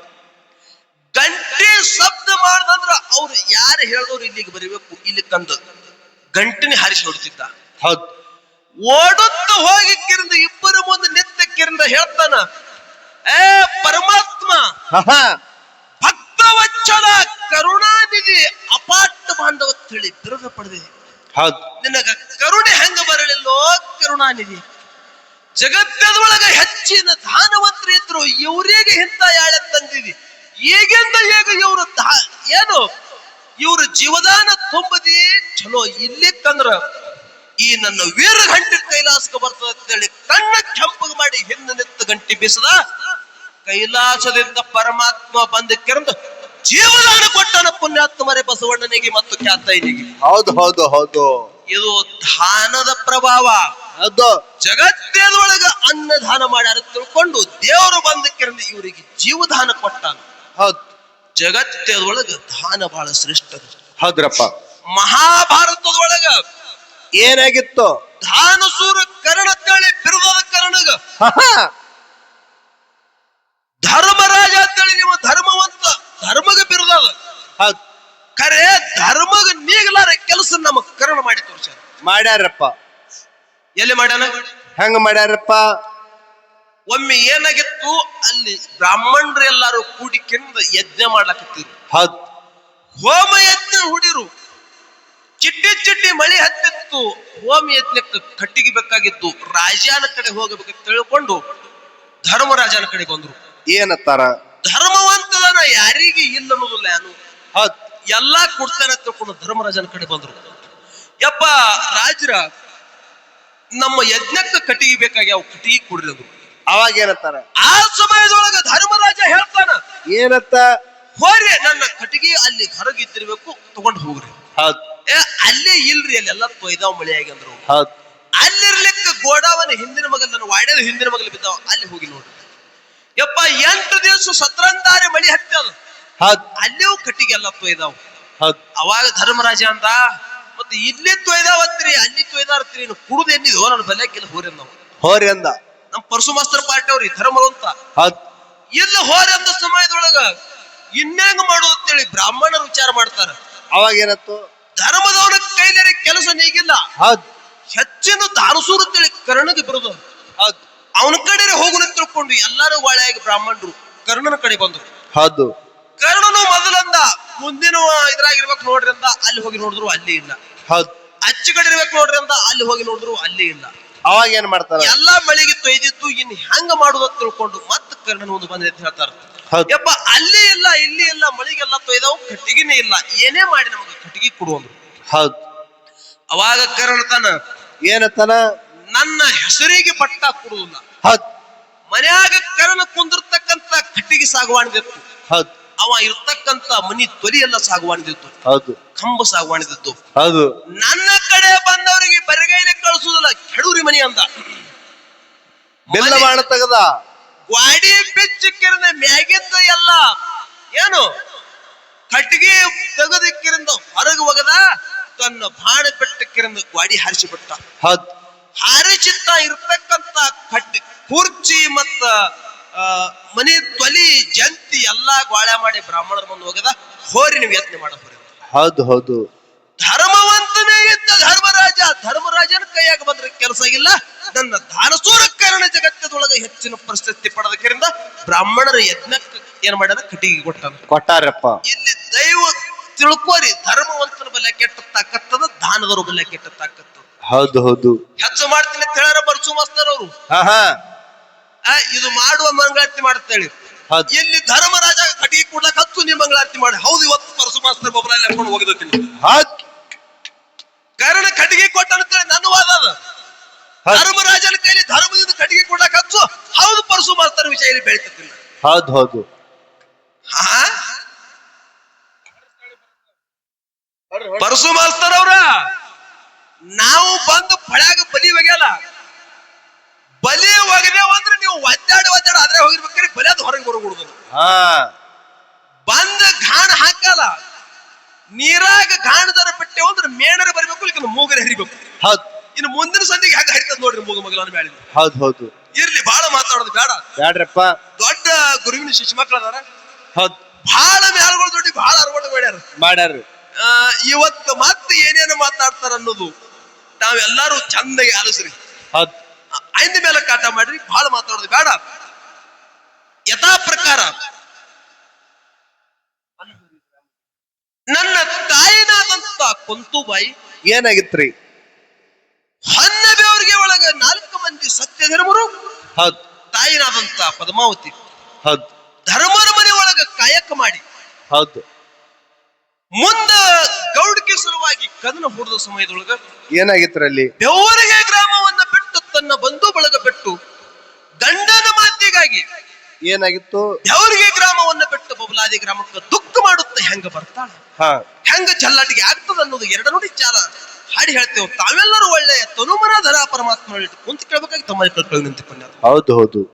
ಗಂಟಿ ಶಬ್ದ ಮಾಡ್ದಂದ್ರ ಅವ್ರು ಯಾರು ಹೇಳಿದವ್ರು ಇಲ್ಲಿಗೆ ಬರಬೇಕು, ಇಲ್ಲಿ ಕಂದ ಗಂಟಿನಿ ಹಾರಿಸಿ ನೋಡ್ತಿದ್ದ. ಹೌದು. ಓಡುತ್ತ ಹೋಗಿ ಕಿರಿಂದ ಇಬ್ಬರ ಮುಂದೆ ನಿಂತ ಕಿರಿಂದ ಹೇಳ್ತಾನ, ಏ ಪರಮಾತ್ಮ, ಭಕ್ತವಚ್ಚ ಕರುಣಾನಿಧಿ ಅಪಾಟ ಬಾಂಧವ ಹೇಳಿ ಬಿರುದ ಪಡೆದಿದೆ. ಹೌದ್ ನಿನಗ ಕರುಣೆ ಹೆಂಗ ಬರಲಿಲ್ಲೋ ಕರುಣಾನಿಧಿ. ಜಗತ್ತದೊಳಗ ಹೆಚ್ಚಿನ ದಾನವಂತರು ಇದ್ರು, ಇವರಿಗೆ ಇಂತ ಯಾಳೆ ತಂದಿದಿ. ಈಗಿಂದ ಈಗ ಇವರು ಏನು ಇವ್ರ ಜೀವದಾನ ತುಂಬದಿ ಚಲೋ ಇಲ್ಲಿಕ್ಕಂದ್ರ ಈ ನನ್ನ ವೀರ ಗಂಟೆ ಕೈಲಾಸಕ್ಕೆ ಬರ್ತದ ಅಂತೇಳಿ ಕಣ್ಣ ಕೆಂಪಗೆ ಮಾಡಿ ಹಿಂದೆ ನಿತ್ತ ಗಂಟೆ ಬೀಸದ. ಕೈಲಾಸದಿಂದ ಪರಮಾತ್ಮ ಬಂದ ಕೆರೆದು ಜೀವದಾನ ಕೊಟ್ಟನ ಪುಣ್ಯಾತ್ಮರೇ ಬಸವಣ್ಣನಿಗೆ ಮತ್ತು ಖ್ಯಾತಯ್ಯನಿಗೆ. ಹೌದು ಹೌದು ಹೌದು. ಇದು ದಾನದ ಪ್ರಭಾವ. ಹೌದು. ಜಗತ್ತದೊಳಗ ಅನ್ನದಾನ ಮಾಡ್ಯಾರ ತಿಳ್ಕೊಂಡು ದೇವರು ಬಂದ ಕೆರೆದು ಇವರಿಗೆ ಜೀವದಾನ ಕೊಟ್ಟಾನ. ಹೌದ್. ಜಗತ್ತದೊಳಗ ದಾನ ಬಹಳ ಶ್ರೇಷ್ಠ. ಹೌದ್ರಪ್ಪ. ಮಹಾಭಾರತದೊಳಗ ಏನಾಗಿತ್ತು? ದಾನಸೂರ ಕರ್ಣ ಅಂತೇಳಿ ಬಿರುದಾದ ಕರ್ಣಗ ಧರ್ಮರಾಜ ಅಂತೇಳಿ ನೀವು ಧರ್ಮವಂತ ಧರ್ಮಗ ಬಿರುದಾದ. ಹೌದ್. ಖರೆ ಧರ್ಮಗ ನೀಗಲಾರ ಕೆಲಸ ನಮ್ಮ ಕರ್ಣ ಮಾಡಿ ತೋರ್ಸ್ಯಾರ. ಮಾಡ್ಯಾರಪ್ಪ. ಎಲ್ಲಿ ಮಾಡ್ಯಾನ? ಹೆಂಗ ಮಾಡ್ಯಾರಪ್ಪ? ಒಮ್ಮೆ ಏನಾಗಿತ್ತು, ಅಲ್ಲಿ ಬ್ರಾಹ್ಮಣರು ಎಲ್ಲಾರು ಕೂಡಿಕೊಂಡು ಯಜ್ಞ ಮಾಡ್ಲಾಕತ್ತಿರು. ಹೌದ್. ಹೋಮ ಯಜ್ಞ ಹುಡಿರು. ಚಿಟ್ಟಿ ಚಿಟ್ಟಿ ಮಳಿ ಹತ್ತಿತ್ತು. ಹೋಮ ಯಜ್ಞಕ್ಕೆ ಕಟ್ಟಿಗೆ ಬೇಕಾಗಿತ್ತು. ರಾಜನ ಕಡೆ ಹೋಗಬೇಕಂತ ತಿಳ್ಕೊಂಡು ಧರ್ಮರಾಜನ ಕಡೆ ಬಂದ್ರು. ಏನತ್ತಾರ? ಧರ್ಮವಂತದನ ಯಾರಿಗೆ ಇಲ್ಲ ಅನ್ನೋದಿಲ್ಲ. ಏನು ಹೌದ್. ಎಲ್ಲಾ ಕೊಡ್ತಾನೆ ತಿಳ್ಕೊಂಡು ಧರ್ಮರಾಜನ ಕಡೆ ಬಂದ್ರು. ಯಪ್ಪ ರಾಜರ, ನಮ್ಮ ಯಜ್ಞಕ್ಕೆ ಕಟ್ಟಿಗೆ ಬೇಕಾಗ್ಯಾವ, ಕಟ್ಟಿಗೆ ಕೊಡ್ರಿ ಅಂದ್ರು. ಅವಾಗ ಏನತ್ತಾರ? ಆ ಸಮಯದೊಳಗ ಧರ್ಮರಾಜ ಹೇಳ್ತಾನ, ಏನತ್ತ? ಹೋರಿ ನನ್ನ ಕಟ್ಟಿಗೆ ಅಲ್ಲಿ ಹೊರಗಿದ್ದಿರ್ಬೇಕು, ತಗೊಂಡು ಹೋಗ್ರಿ. ಹೌದ್. ಅಲ್ಲೇ ಇಲ್ರಿ, ಅಲ್ಲೆಲ್ಲ ತೊಯ್ದಾವ್ ಮಳೆಯಾಗಿ ಅಂದ್ರು. ಹೌದ್. ಅಲ್ಲಿರ್ಲಿಕ್ಕ ಗೋಡಾವನ ಹಿಂದಿನ ಮಗಲ್, ನನ್ನ ವಾಡ್ಯದ ಹಿಂದಿನ ಮಗಲ್ ಬಿದ್ದಾವ, ಅಲ್ಲಿ ಹೋಗಿ ನೋಡ್ರಿ. ಯಪ್ಪ 8 ದಿವಸ ಸತ್ರಂತಾರೆ ಮಳಿ ಹತ್ತದ. ಹೌದ್. ಅಲ್ಲಿಯೂ ಕಟ್ಟಿಗೆ ಎಲ್ಲ ತೊಯ್ದಾವ್. ಹೌದ್. ಅವಾಗ ಧರ್ಮರಾಜ ಅಂದ, ಮತ್ತೆ ಇಲ್ಲಿ ತೊಯ್ದಾವತ್ರಿ, ಅಲ್ಲಿ ತೊಯ್ದಾರ್ತ್ರಿ, ಕುಡುದು ಎನ್ನಿದೋ ನನ್ನ ಬಲ್ಯಕ್ಕಿಲ್ಲ ಹೋರಿ ನಾವು. ಹೋರಿ ಅಂದ. ನಮ್ ಪರಶು ಮಾಸ್ತರ್ ಪಾರ್ಟಿ ಅವ್ರಿ ಧರ್ಮವಂತ. ಹೌದ್. ಇಲ್ಲ ಹೋರಿ ಅಂದ ಸಮಯದೊಳಗ ಇನ್ನೇಂಗ ಮಾಡೋದು ಅಂತೇಳಿ ಬ್ರಾಹ್ಮಣರು ವಿಚಾರ ಮಾಡ್ತಾರ. ಅವಾಗ ಏನತ್ತು? ಧರ್ಮದವನ ಕೈಲೇರಿ ಕೆಲಸ ನೀಗಿಲ್ಲ. ಹೌದ್. ಹೆಚ್ಚಿನ ದಾನಸೂರು ಅಂತೇಳಿ ಕರ್ಣಗೆ ಬರೋದು. ಹೌದ್. ಅವನ ಕಡೆ ಹೋಗುನ ತಿಳ್ಕೊಂಡು ಎಲ್ಲಾರು ಒಳೆಯಾಗಿ ಬ್ರಾಹ್ಮಣರು ಕರ್ಣನ ಕಡೆ ಬಂದ್ರು. ಹೌದು. ಕರ್ಣನು ಮೊದಲಂದ ಮುಂದಿನ ಇದ್ರಾಗಿರ್ಬೇಕು ನೋಡ್ರಿ ಅಂದ, ಅಲ್ಲಿ ಹೋಗಿ ನೋಡಿದ್ರು ಅಲ್ಲಿ ಇಲ್ಲ. ಹೌದ್. ಅಚ್ಚಿ ಕಡೆ ಇರ್ಬೇಕು ನೋಡ್ರಿ ಅಂದ, ಅಲ್ಲಿ ಹೋಗಿ ನೋಡಿದ್ರು ಅಲ್ಲಿ ಇಲ್ಲ. ಅವಾಗ ಏನ್ ಮಾಡ್ತಾರ? ಎಲ್ಲಾ ಮಳೆಗೆ ತೊಯ್ದಿತ್ತು. ಇನ್ ಹೆಂಗ ಮಾಡುದ ತಿಳ್ಕೊಂಡು ಮತ್ತ ಕರ್ಣನ ಒಂದು ಬಂದೈತಿ ಹೇಳ್ತಾರ. ಯಪ್ಪ ಅಲ್ಲಿ ಇಲ್ಲ, ಇಲ್ಲಿ ಇಲ್ಲ, ಮಳಿಗೆಲ್ಲ ತೊಯ್ದಾವ್, ಕಟ್ಟಿಗೆನೇ ಇಲ್ಲ, ಏನೇ ಮಾಡಿ ನಮಗೆ ಕಟ್ಟಿಗೆ ಕೊಡುವಂದ್ರು. ಹೌದ್. ಅವಾಗ ಕರ್ಣತನ ಏನತ್ತನ? ನನ್ನ ಹೆಸರಿಗೆ ಪಟ್ಟ ಕೊಡುವುದಿಲ್ಲ. ಹೌದ್. ಮನ್ಯಾಗ ಕರ್ಣ ಕುಂದಿರ್ತಕ್ಕಂತ ಕಟ್ಟಿಗೆ ಸಾಗುವಾಣಿದಿತ್ತು. ಹೌದ್. ಅವ ಇರ್ತಕ್ಕಂತ ಮನಿ ತೊಲಿ ಎಲ್ಲ ಸಾಗುವಾಣಿದಿತ್ತು. ಹೌದು. ಕಂಬ ಸಾಗುವಾಣಿದಿತ್ತು. ಹೌದು. ನನ್ನ ಕಡೆ ಬಂದವರಿಗೆ ಬರಿಗೈಲೆ ಕಳಿಸುವುದಿಲ್ಲ, ಕೆಡೂರಿ ಮನಿ ಅಂದ. ಬೆಲ್ಲ ಬಾಣ ತೆಗದ ಗ್ವಾಡಿ ಬಿಚ್ಚಿಕ್ಕಿರಿಂದ ಮ್ಯಾಗಿಂದ ಎಲ್ಲ ಏನು ಕಟ್ಟಿಗೆ ತೆಗೆದಿಕ್ಕಿರಿಂದ ಹೊರಗೆ ಒಗದ ತನ್ನ ಬಾಣ ಬೆಟ್ಟಕ್ಕಿರಿಂದ ಗ್ವಾಡಿ ಹಾರಿಸಿ ಬಿಟ್ಟ. ಹೌದ್. ಹಾರಿಸಿತ್ತ ಇರ್ತಕ್ಕಂತ ಕಟ್ಟಿ ಕುರ್ಚಿ ಮತ್ತ ಮನಿ ತೊಲಿ ಜಂತಿ ಎಲ್ಲಾ ಗ್ವಾಳೆ ಮಾಡಿ ಬ್ರಾಹ್ಮಣರು ಬಂದು ಹೋಗದ. ಹೋರಿ ನೀವು ಯತ್ನ ಮಾಡ ಹೋರಿ. ಹೌದು ಹೌದು. ಧರ್ಮವಂತನೇ ಇದ್ದ ಧರ್ಮರಾಜ, ಧರ್ಮರಾಜನ ಕೈಯಾಗ ಬಂದ್ರೆ ಕೆಲಸ ಆಗಿಲ್ಲ. ನನ್ನ ದಾನಸೂರ ಕಾರಣ ಜಗತ್ತದೊಳಗೆ ಹೆಚ್ಚಿನ ಪ್ರಶಸ್ತಿ ಪಡೆದಕ್ಕಿಂತ ಬ್ರಾಹ್ಮಣರ ಯಜ್ಞಕ್ಕೆ ಏನ್ ಮಾಡ್ಯಾರ, ಕಟ್ಟಿಗೆ ಕೊಟ್ಟಾರಪ್ಪ. ಇಲ್ಲಿ ದೈವ ತಿಳ್ಕೋರಿ, ಧರ್ಮವಂತನ ಬಲ್ಲೆ ಕೆಟ್ಟ ತಾಕತ್ತದ, ದಾನದವ್ರ ಬಲ್ಲೆ ಕೆಟ್ಟ ತಾಕತ್ತದ. ಹೌದು ಹೌದು. ಹೆಚ್ಚು ಮಾಡ್ತೀನಿ ಅಂತ ಹೇಳ್ಯಾರ ಬರ್ಸು ಮಾಸ್ತರ್ ಅವರು. ಇದು ಮಾಡುವ ಮಂಗಳಾರತಿ ಮಾಡ್ತೇಳಿ. ಇಲ್ಲಿ ಧರ್ಮರಾಜ ಕಟ್ಟಿಗೆ ಕೊಡ್ಲಕ್ ಹತ್ತು ನೀವು ಮಂಗಳಾರತಿ ಮಾಡಿ. ಹೌದು, ಇವತ್ತು ಪರಸು ಮಾಸ್ತರ್ ಒಬ್ಬರಲ್ಲಿ ಹಾಕೊಂಡು ಹೋಗಿದ್ದೀನಿ. ಕಾರಣ ಕಟ್ಟಿಗೆ ಕೊಟ್ಟ ಅಂತೇಳಿ ನನ್ನ ವಾದ ಅದ. ಧರ್ಮರಾಜನ ಕೈಲಿ ಧರ್ಮದಿಂದ ಕಟ್ಟಿಗೆ ಕೊಡ್ಲಕ್ ಹಚ್ಚು. ಹೌದು, ಪರಸು ಮಾಸ್ತರ್ ವಿಷಯ ಬೆಳಿತಿಲ್ಲ. ಹೌದು ಹೌದು. ಪರಸು ಮಾಸ್ತರ್ ಅವ್ರ ನಾವು ಬಂದು ಫಳ್ಯಾಗ ಬಲಿ ಒಗ್ಯಲ್ಲ, ಬಲಿ ಒಗದೇವ ಅಂದ್ರೆ ನೀವು ಒದ್ದಾಡ ಅದ್ರೆ ಹೋಗಿರ್ಬೇಕ್ರಿ, ಬಲಿ ಅದು ಹೊರಗೆ ಬರಗುಡುದು. ಬಂದ ಘಾಣ ಹಾಕಲ್ಲ, ನೀರಾಗ ಘಾಣದರ ಬಿಟ್ಟೆ ಅಂದ್ರೆ ಮೇಣರ ಬರಬೇಕು, ಇಲ್ಲ ಮೂಗರ ಹರಿಬೇಕು. ಹೌದು. ಇನ್ನು ಮುಂದಿನ ಸಂದಿಗೆ ಹಾಗೆ ಹರಿತದ ನೋಡ್ರಿ ಮೂಗ ಮಗಲನ್ನ ಬ್ಯಾಳಿ. ಹೌದು ಹೌದು. ಇರ್ಲಿ, ಬಹಳ ಮಾತಾಡೋದು ಬೇಡ. ಬ್ಯಾಡ್ರಪ್ಪ. ದೊಡ್ಡ ಗುರುವಿನ ಶಿಶು ಮಕ್ಳು ಅದಾರ. ಹೌದು. ಬಹಳ ಮ್ಯಾಲ್ಗಳು ದೊಡ್ಡ ಬಹಳ ಅರವಟ ಮಾಡ್ಯಾರ. ಇವತ್ತು ಮತ್ತೆ ಏನೇನು ಮಾತಾಡ್ತಾರ ಅನ್ನೋದು ನಾವೆಲ್ಲಾರು ಚಂದಾಗಿ ಆಲಿಸ್ರಿ. ಹೌದು. ಐದ ಮೇಲೆ ಕಾಟ ಮಾಡ್ರಿ, ಬಹಳ ಮಾತಾಡೋದು ಬೇಡ. ಯಥಾ ಪ್ರಕಾರ ನನ್ನ ತಾಯಿನಾದಂತ ಕುಂತುಬಾಯಿ ಏನಾಗಿತ್ರಿ? ಹೊನ್ನಬೇವರಿಗೆ ಒಳಗ 4 ಮಂದಿ ಸತ್ಯ ಧರ್ಮರು, ಹೌದ್ ತಾಯಿನಾದಂತ ಪದ್ಮಾವತಿ ಹೌದ್ ಧರ್ಮರ ಮನೆ ಒಳಗ ಕಾಯಕ ಮಾಡಿ ಹೌದು. ಮುಂದ ಗೌಡಿಕೆ ಸಲುವಾಗಿ ಕದನ ಹೊಡೆದ ಸಮಯದೊಳಗ ಏನಾಗಿತ್ರಿ ಅಲ್ಲಿ? ಬೆವರಿಗೆ ಗ್ರಾಮವನ್ನ ಬಿಟ್ಟು ತನ್ನ ಬಂಧು ಬಳಗ ಬಿಟ್ಟು ಗಂಡನ ಮಾತಿಗಾಗಿ ಏನಾಗಿತ್ತು? ಬೆವರಿಗೆ ಗ್ರಾಮವನ್ನ ಬಿಟ್ಟು ಬಬಲಾದಿ ಗ್ರಾಮಕ್ಕೆ ದುಃಖ ಮಾಡುತ್ತ ಹೆಂಗ ಬರ್ತಾಳ, ಹಾ ಹೆಂಗ ಜಲ್ಲಾಟಿಗೆ ಆಗ್ತದ ಅನ್ನೋದು ಎರಡು ನುಡಿ ಚಾಲ ಹಾಡಿ ಹೇಳ್ತೇವೆ. ತಾವೆಲ್ಲರೂ ಒಳ್ಳೆಯ ತನುಮನ ಧರ ಪರಮಾತ್ಮ ಕುಂತ ಕೇಳ್ಬೇಕಾಗಿ ತಮ್ಮ ನಿಂತಿಪ್ಪ. ಹೌದು ಹೌದು.